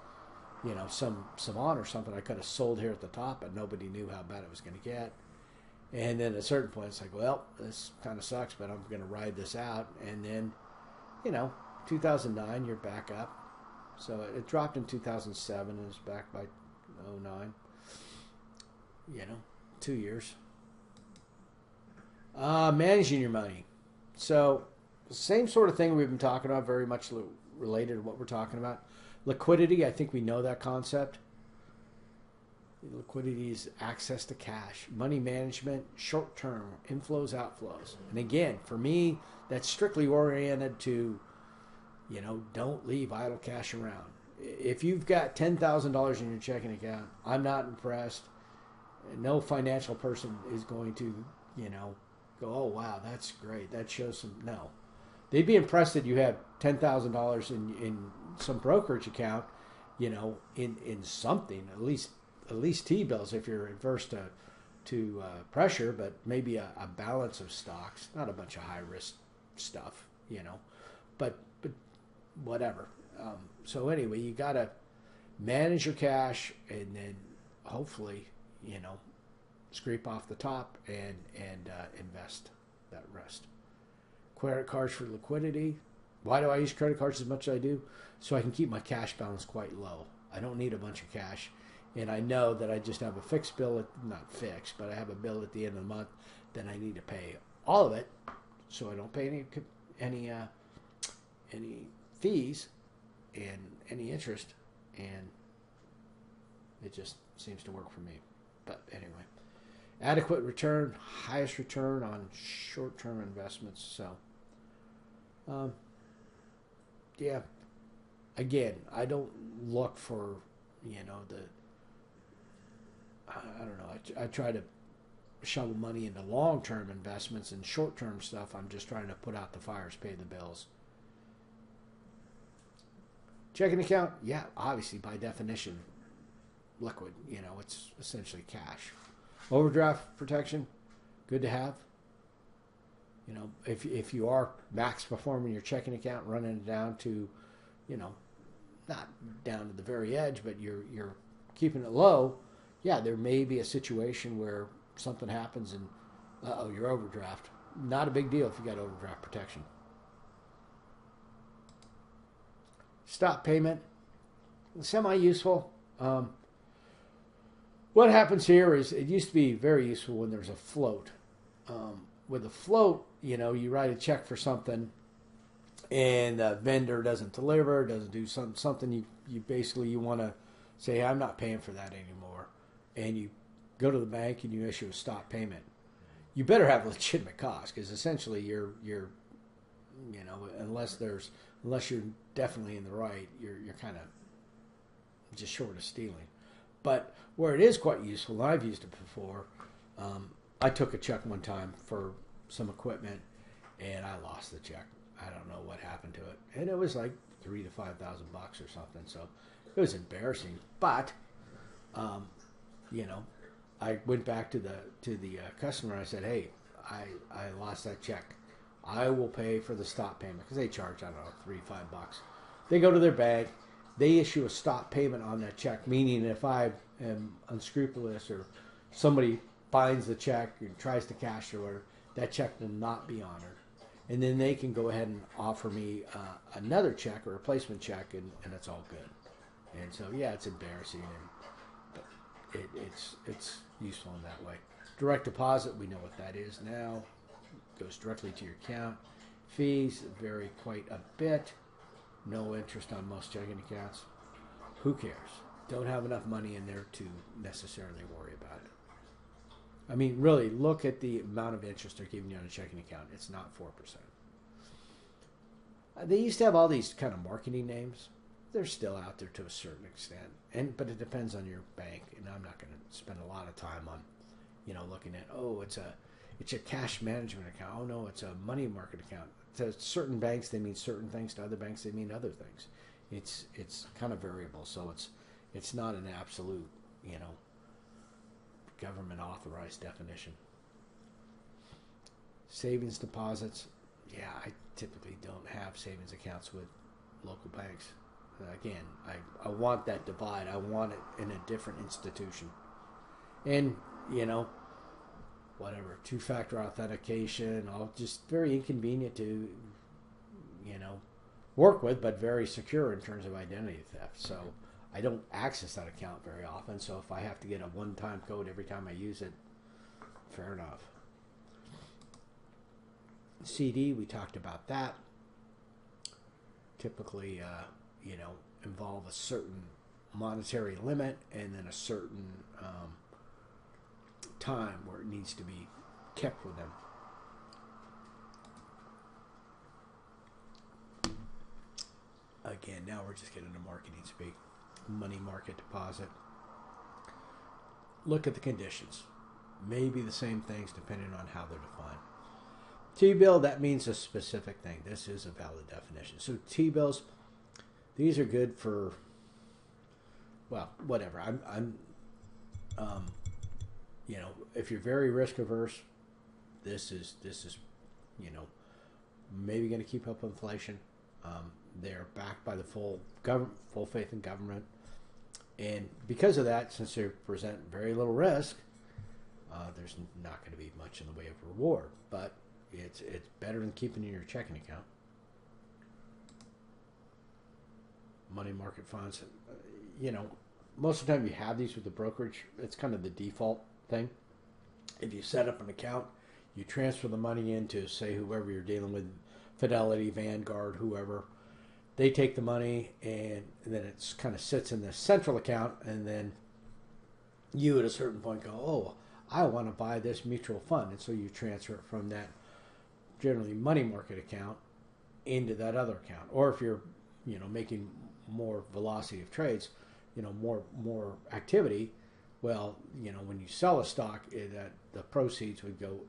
Speaker 1: some savant or something, I could have sold here at the top, but nobody knew how bad it was going to get. And then at a certain point, it's like, well, this kind of sucks, but I'm going to ride this out. And then, 2009, you're back up. So it dropped in 2007 and is back by 2009. 2 years. Managing your money. So same sort of thing we've been talking about, very much related to what we're talking about. Liquidity, I think we know that concept. Liquidity is access to cash. Money management, short-term, inflows, outflows. And again, for me, that's strictly oriented to, don't leave idle cash around. If you've got $10,000 in your checking account, I'm not impressed. No financial person is going to, go, oh, wow, that's great. That shows some, no. They'd be impressed that you have $10,000 in some brokerage account, in something, at least T-bills if you're adverse to pressure, but maybe a balance of stocks, not a bunch of high-risk stuff, but whatever. So anyway, you got to manage your cash and then hopefully, scrape off the top and invest that rest. Credit cards for liquidity. Why do I use credit cards as much as I do? So I can keep my cash balance quite low. I don't need a bunch of cash. And I know that I just have a fixed bill, not fixed, but I have a bill at the end of the month that I need to pay all of it, so I don't pay any fees and any interest, and it just seems to work for me. But anyway, adequate return, highest return on short-term investments. So, yeah. Again, I don't look for, the. I don't know. I try to shovel money into long-term investments, and short-term stuff I'm just trying to put out the fires, pay the bills. Checking account, yeah, obviously by definition, liquid. It's essentially cash. Overdraft protection, good to have. If you are max performing your checking account, running it down to, not down to the very edge, but you're keeping it low. Yeah, there may be a situation where something happens and you're overdraft. Not a big deal if you got overdraft protection. Stop payment, semi-useful. What happens here is it used to be very useful when there's a float. With a float, you write a check for something and the vendor doesn't deliver, doesn't do something you basically you want to say, I'm not paying for that anymore. And you go to the bank and you issue a stop payment. You better have legitimate cause, because essentially you're unless you're definitely in the right, you're kind of just short of stealing. But where it is quite useful, and I've used it before, I took a check one time for some equipment, and I lost the check. I don't know what happened to it, and it was like $3,000 to $5,000 or something. So it was embarrassing. But I went back to the customer. And I said, "Hey, I lost that check. I will pay for the stop payment," because they charge, I don't know, $3 to $5. They go to their bank. They issue a stop payment on that check, meaning if I am unscrupulous or somebody finds the check and tries to cash it or whatever, that check will not be honored. And then they can go ahead and offer me another check, a replacement check, and it's all good. And so, yeah, it's embarrassing, but it's useful in that way. Direct deposit, we know what that is now. Goes directly to your account. Fees vary quite a bit. No interest on most checking accounts. Who cares? Don't have enough money in there to necessarily worry about it. I mean, really, look at the amount of interest they're giving you on a checking account. It's not 4%. They used to have all these kind of marketing names. They're still out there to a certain extent, but it depends on your bank. And I'm not going to spend a lot of time on, looking at, it's a cash management account. Oh no, it's a money market account. To certain banks, they mean certain things. To other banks, they mean other things. It's kind of variable. So it's not an absolute, government authorized definition. Savings deposits. Yeah, I typically don't have savings accounts with local banks. Again, I want that divide. I want it in a different institution. And, whatever, two-factor authentication, all just very inconvenient to, work with, but very secure in terms of identity theft. So I don't access that account very often. So if I have to get a one-time code every time I use it, fair enough. CD, we talked about that. Typically, involve a certain monetary limit and then a certain time where it needs to be kept with them. Again, now we're just getting into marketing speak. Money market deposit. Look at the conditions. Maybe the same things depending on how they're defined. T-bill, that means a specific thing. This is a valid definition. So T-bills, these are good for, well, whatever. If you're very risk averse, this is maybe going to keep up inflation. They're backed by the full faith in government, and because of that, since they present very little risk, there's not going to be much in the way of reward. But it's better than keeping in your checking account. Money market funds, most of the time you have these with the brokerage. It's kind of the default thing. If you set up an account, you transfer the money into, say, whoever you're dealing with Fidelity, Vanguard, whoever. They take the money and then it kind of sits in the central account, and then you at a certain point go, oh, I want to buy this mutual fund, and so you transfer it from that generally money market account into that other account. Or if you're, making more velocity of trades, more activity, well, when you sell a stock, that the proceeds would go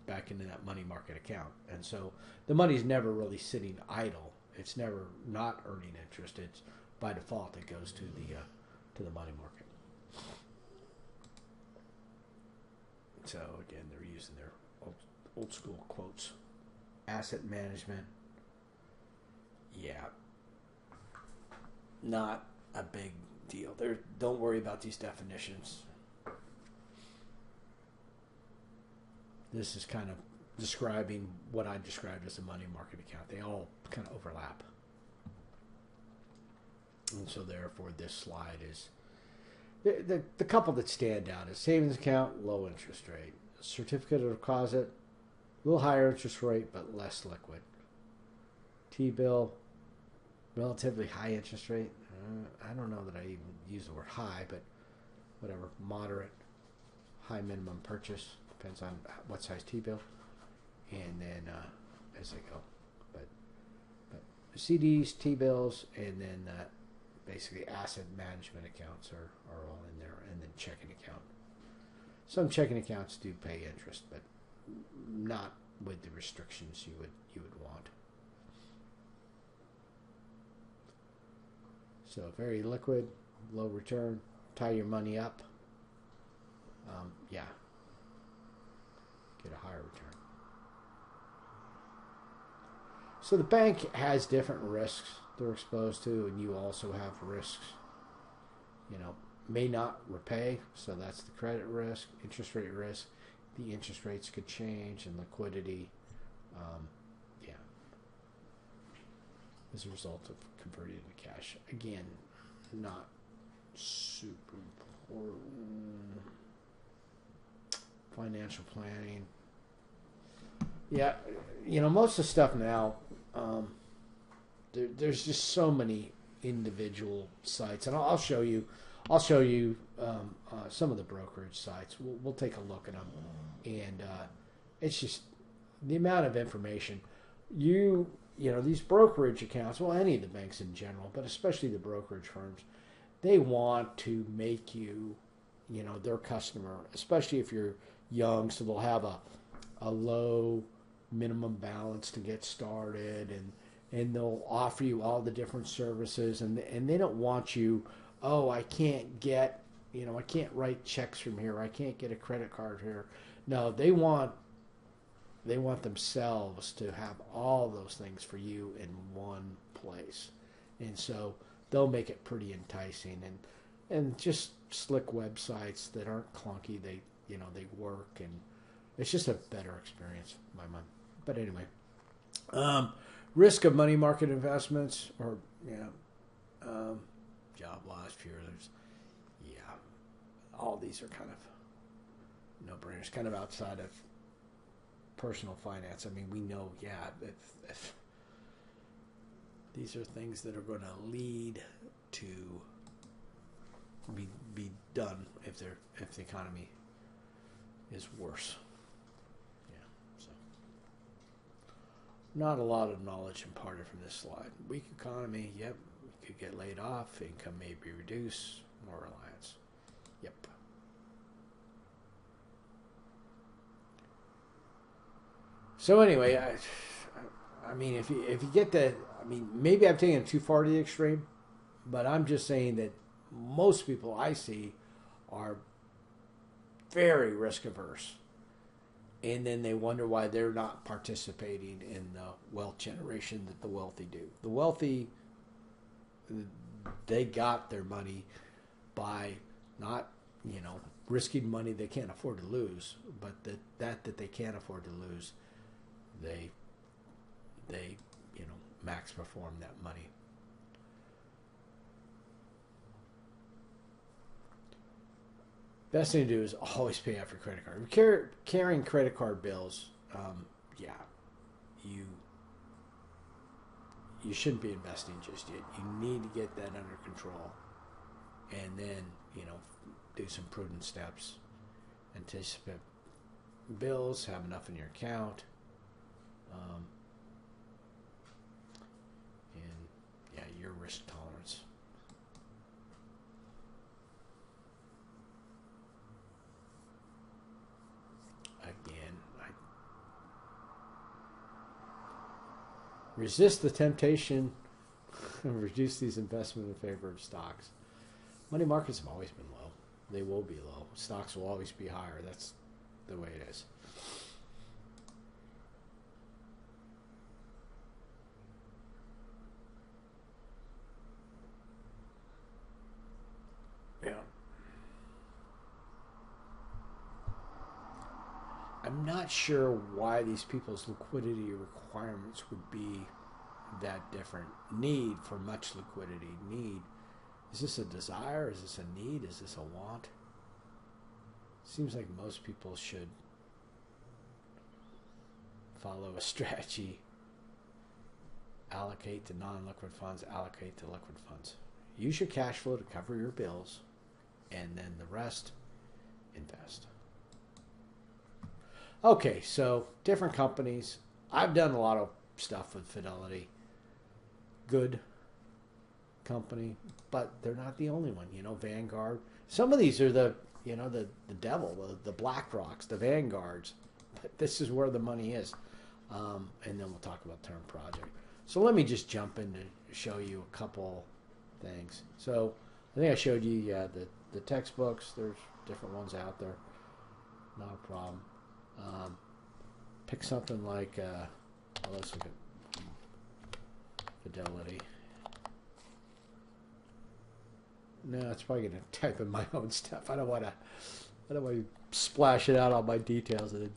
Speaker 1: back into that money market account, and so the money's never really sitting idle. It's never not earning interest. It's by default it goes to the money market. So again, they're using their old school quotes. Asset management, yeah, not a big deal. Don't worry about these definitions. This is kind of describing what I described as a money market account. They all kind of overlap. And so therefore this slide is the couple that stand out is savings account, low interest rate. Certificate of deposit, a little higher interest rate but less liquid. T-bill, relatively high interest rate. I don't know that I even use the word high, but whatever, moderate, high minimum purchase, depends on what size T-bill, and then as they go. But CDs, T-bills, and then basically asset management accounts are all in there, and then checking account. Some checking accounts do pay interest, but not with the restrictions you would want. So very liquid, low return, tie your money up. Get a higher return. So the bank has different risks they're exposed to, and you also have risks. May not repay, so that's the credit risk, interest rate risk. The interest rates could change, and liquidity, as a result of converting into cash. Again, not super important. Financial planning. Yeah, most of the stuff now, there's just so many individual sites, and I'll show you. Some of the brokerage sites. We'll take a look at them, and it's just the amount of information. These brokerage accounts. Well, any of the banks in general, but especially the brokerage firms, they want to make you, their customer, especially if you're young. So they'll have a low minimum balance to get started, and they'll offer you all the different services, and they don't want you. Oh, I can't get, I can't write checks from here. I can't get a credit card here. No, they want themselves to have all those things for you in one place. And so they'll make it pretty enticing, and just slick websites that aren't clunky. They work, and it's just a better experience in my mind. But anyway, risk of money market investments, or job loss, fear. All these are kind of no-brainers, kind of outside of personal finance. I mean, we know, if these are things that are going to lead to be done if the economy is worse. So not a lot of knowledge imparted from this slide. Weak economy, yep. We could get laid off. Income may be reduced. More reliance. Yep. So anyway, I mean, if you get maybe I'm taking it too far to the extreme, but I'm just saying that most people I see are very risk averse, and then they wonder why they're not participating in the wealth generation that the wealthy do. The wealthy, they got their money by not, risking money they can't afford to lose, but that they can't afford to lose, they max perform that money. Best thing to do is always pay off your credit card. Carrying credit card bills, you shouldn't be investing just yet. You need to get that under control, and then do some prudent steps. Anticipate bills, have enough in your account, and yeah, your risk tolerance. Again, I resist the temptation and reduce these investments in favor of stocks. Money markets have always been low. They will be low. Stocks will always be higher. That's the way it is. Yeah. I'm not sure why these people's liquidity requirements would be that different. Need for much liquidity. Need. Is this a desire? Is this a need? Is this a want? Seems like most people should follow a strategy. Allocate to non-liquid funds, allocate to liquid funds. Use your cash flow to cover your bills, and then the rest, invest. Okay, so different companies. I've done a lot of stuff with Fidelity. Good company, but they're not the only one. Vanguard. Some of these are the devil, the Black Rocks, the Vanguards. But this is where the money is. And then we'll talk about Term Project. So let me just jump in to show you a couple things. So I think I showed you, the textbooks. There's different ones out there. Not a problem. Pick something like, let's look at Fidelity. No, it's probably going to type in my own stuff. I don't want to splash it out all my details, and then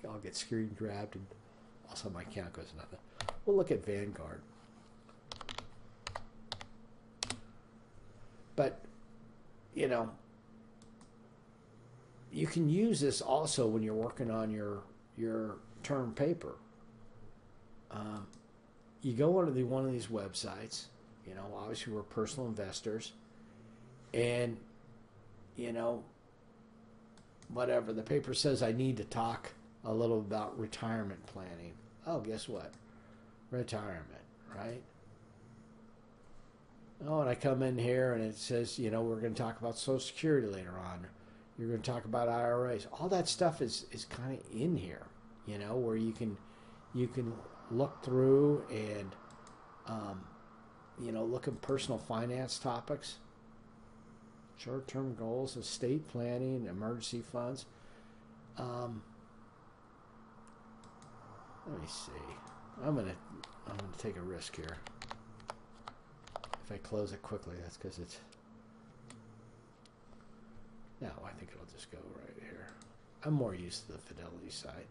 Speaker 1: I'll get screen grabbed, and also my account goes nothing. We'll look at Vanguard. But, you can use this also when you're working on your term paper. You go onto one of these websites. Obviously we're personal investors. And, whatever, the paper says I need to talk a little about retirement planning. Oh, guess what? Retirement, right? Oh, and I come in here and it says, we're going to talk about Social Security later on. You're going to talk about IRAs. All that stuff is kind of in here, where you can look through and, look at personal finance topics. Short-term goals, estate planning, emergency funds. Let me see. I'm gonna take a risk here. If I close it quickly, that's because it's. No, I think it'll just go right here. I'm more used to the Fidelity site.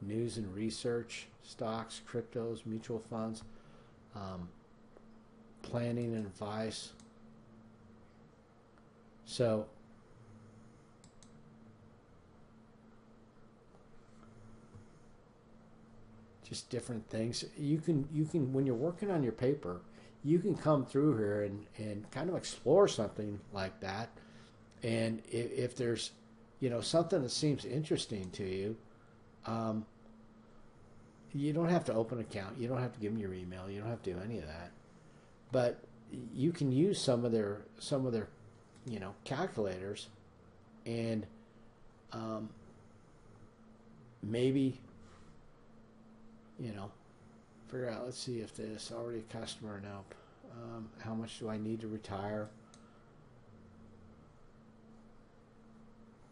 Speaker 1: News and research, stocks, cryptos, mutual funds. Planning and advice. So just different things. You can when you're working on your paper, you can come through here and kind of explore something like that. And if there's something that seems interesting to you, you don't have to open an account. You don't have to give them your email. You don't have to do any of that. But you can use some of their calculators, and maybe figure out. Let's see if this already a customer now. How much do I need to retire?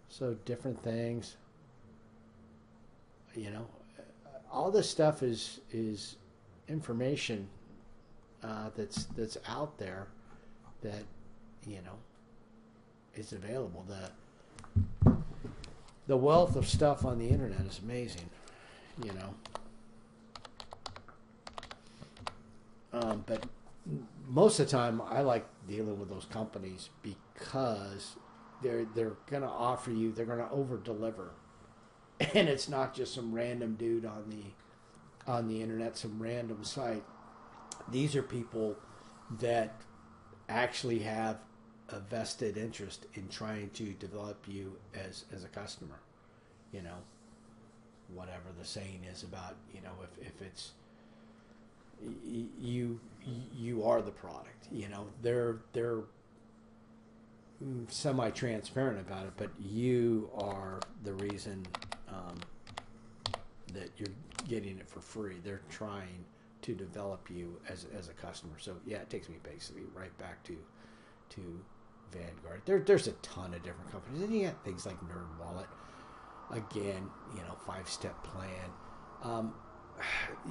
Speaker 1: So different things. All this stuff is information. That's out there that is available. The wealth of stuff on the internet is amazing, but most of the time I like dealing with those companies because they're going to offer you, they're going to over deliver, and it's not just some random dude on on the internet, some random site. These are people that actually have a vested interest in trying to develop you as a customer. You know, whatever the saying is about, you know, if it's you are the product. You know, they're semi-transparent about it, but you are the reason that you're getting it for free. They're trying to develop you as a customer. So yeah, it takes me basically right back to Vanguard. There's a ton of different companies, and you got things like NerdWallet. Again, you know, 5-step plan.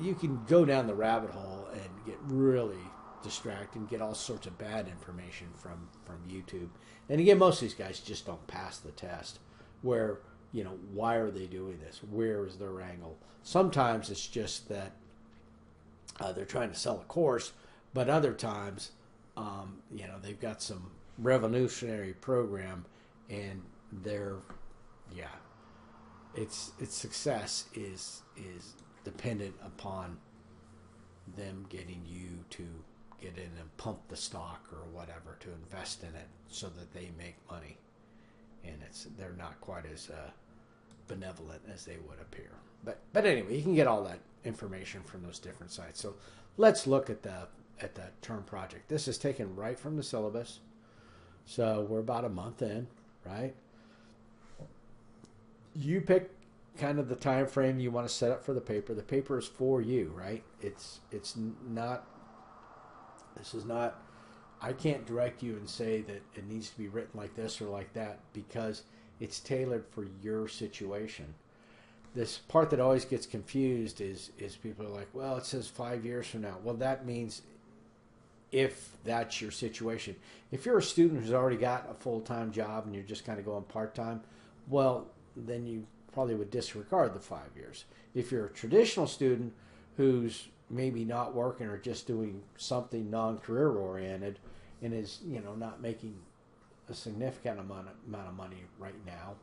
Speaker 1: You can go down the rabbit hole and get really distracted and get all sorts of bad information from YouTube. And again, most of these guys just don't pass the test. Where, you know, why are they doing this? Where is their angle? Sometimes it's just that they're trying to sell a course, but other times, you know, they've got some revolutionary program, and they're, yeah, its success is dependent upon them getting you to get in and pump the stock or whatever, to invest in it so that they make money. And they're not quite as benevolent as they would appear. But anyway, you can get all that information from those different sites. So let's look at the term project. This is taken right from the syllabus. So we're about a month in, right? You pick kind of the time frame you want to set up for the paper. The paper is for you, right? It's not. This is not. I can't direct you and say that it needs to be written like this or like that, because it's tailored for your situation. This part that always gets confused is people are like, well, it says 5 years from now. Well, that means if that's your situation. If you're a student who's already got a full-time job and you're just kind of going part-time, well, then you probably would disregard the 5 years. If you're a traditional student who's maybe not working or just doing something non-career oriented and is, you know, not making a significant amount of money right now,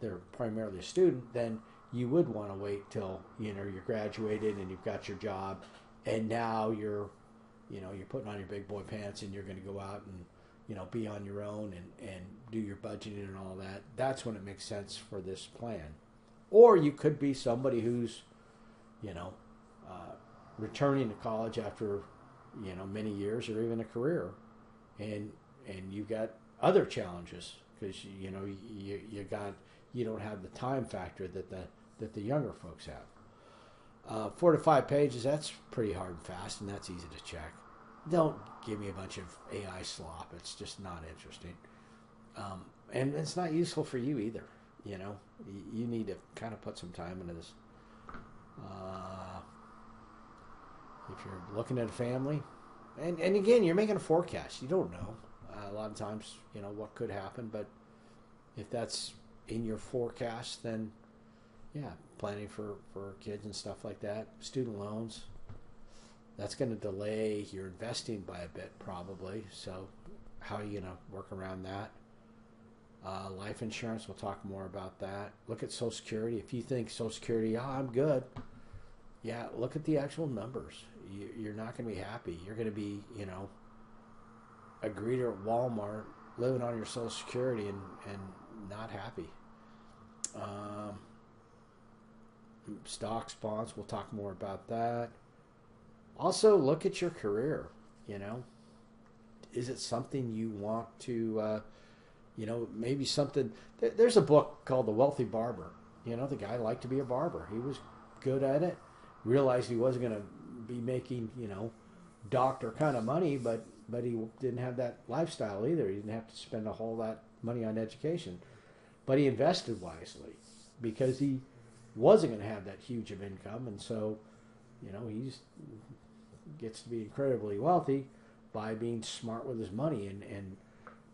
Speaker 1: they're primarily a student, then you would want to wait till, you know, you're graduated and you've got your job, and now you're putting on your big boy pants and you're going to go out and, you know, be on your own and do your budgeting and all that. That's when it makes sense for this plan. Or you could be somebody who's, you know, returning to college after, you know, many years or even a career, and you've got other challenges because, you know, you don't have the time factor that the younger folks have. 4 to 5 pages, that's pretty hard and fast, and that's easy to check. Don't give me a bunch of AI slop. It's just not interesting. And it's not useful for you either. You know, you need to kind of put some time into this. If you're looking at a family, and again, you're making a forecast. You don't know. A lot of times, you know, what could happen, but if that's in your forecast, then yeah, planning for kids and stuff like that. Student loans, that's going to delay your investing by a bit probably. So how are you going to work around that? Life insurance, we'll talk more about that. Look at Social Security. If you think Social Security, I'm good. Yeah, look at the actual numbers. You're not going to be happy. You're going to be, you know, a greeter at Walmart living on your Social Security and not happy. Stocks, bonds, we'll talk more about that. Also, look at your career. You know, is it something you want to, you know, maybe something. There's a book called The Wealthy Barber. You know, the guy liked to be a barber. He was good at it. Realized he wasn't going to be making, you know, doctor kind of money, but he didn't have that lifestyle either. He didn't have to spend a whole lot of money on education. But he invested wisely because he wasn't going to have that huge of income, and so, you know, he gets to be incredibly wealthy by being smart with his money and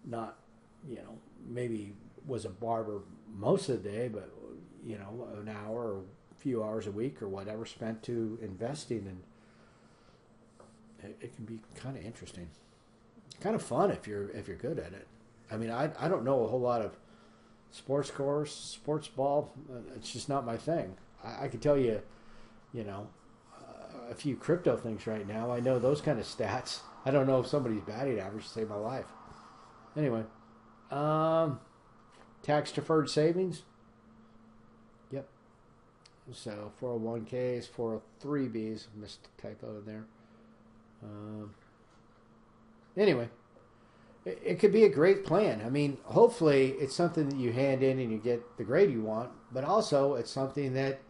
Speaker 1: not, you know, maybe was a barber most of the day, but, you know, an hour or a few hours a week or whatever spent to investing, and it can be kind of interesting, kind of fun if you're good at it. I mean, I don't know a whole lot of sports course, sports ball. It's just not my thing. I can tell you, you know, a few crypto things right now. I know those kind of stats. I don't know if somebody's batting average saved my life. Anyway, tax deferred savings. Yep. So 401ks, 403bs. Missed a typo in there. Anyway, it could be a great plan. I mean, hopefully it's something that you hand in and you get the grade you want, but also it's something that,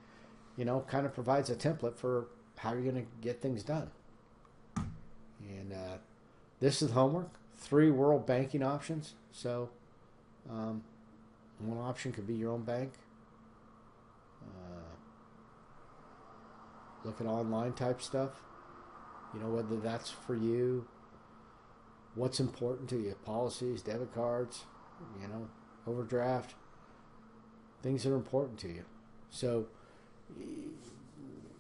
Speaker 1: kind of provides a template for how you're going to get things done. And this is homework. 3 world banking options. So one option could be your own bank. Look at online type stuff. Whether that's for you. What's important to you? Policies, debit cards, overdraft. Things that are important to you. So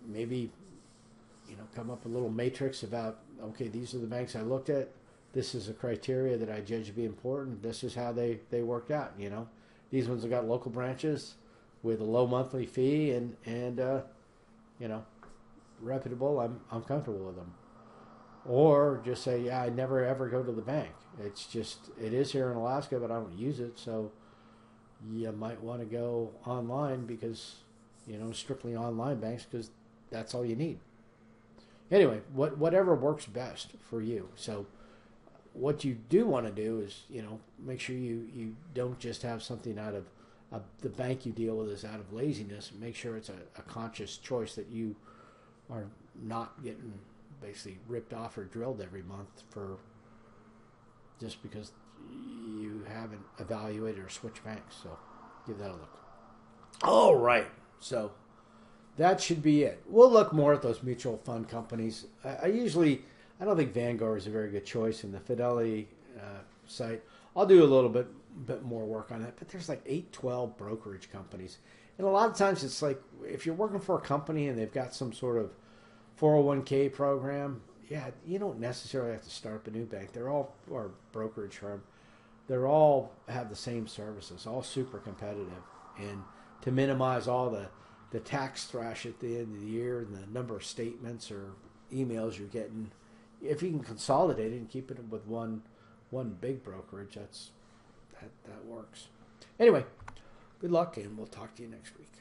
Speaker 1: maybe, come up with a little matrix about, okay, these are the banks I looked at. This is a criteria that I judge to be important. This is how they worked out, These ones have got local branches with a low monthly fee and reputable. I'm comfortable with them. Or just say, yeah, I never ever go to the bank. It is here in Alaska, but I don't use it. So you might want to go online because, strictly online banks, because that's all you need. Anyway, whatever works best for you. So what you do want to do is, make sure you don't just have something out of the bank you deal with is out of laziness. Make sure it's a conscious choice that you are not getting basically ripped off or drilled every month for just because you haven't evaluated or switched banks. So give that a look. All right. So that should be it. We'll look more at those mutual fund companies. I don't think Vanguard is a very good choice in the Fidelity site. I'll do a little bit more work on that. But there's like 8-12 brokerage companies. And a lot of times it's like if you're working for a company and they've got some sort of 401k program, yeah, you don't necessarily have to start up a new bank. They're all, or brokerage firm, they're all have the same services, all super competitive. And to minimize all the tax thrash at the end of the year and the number of statements or emails you're getting, if you can consolidate it and keep it with one big brokerage, that works. Anyway, good luck, and we'll talk to you next week.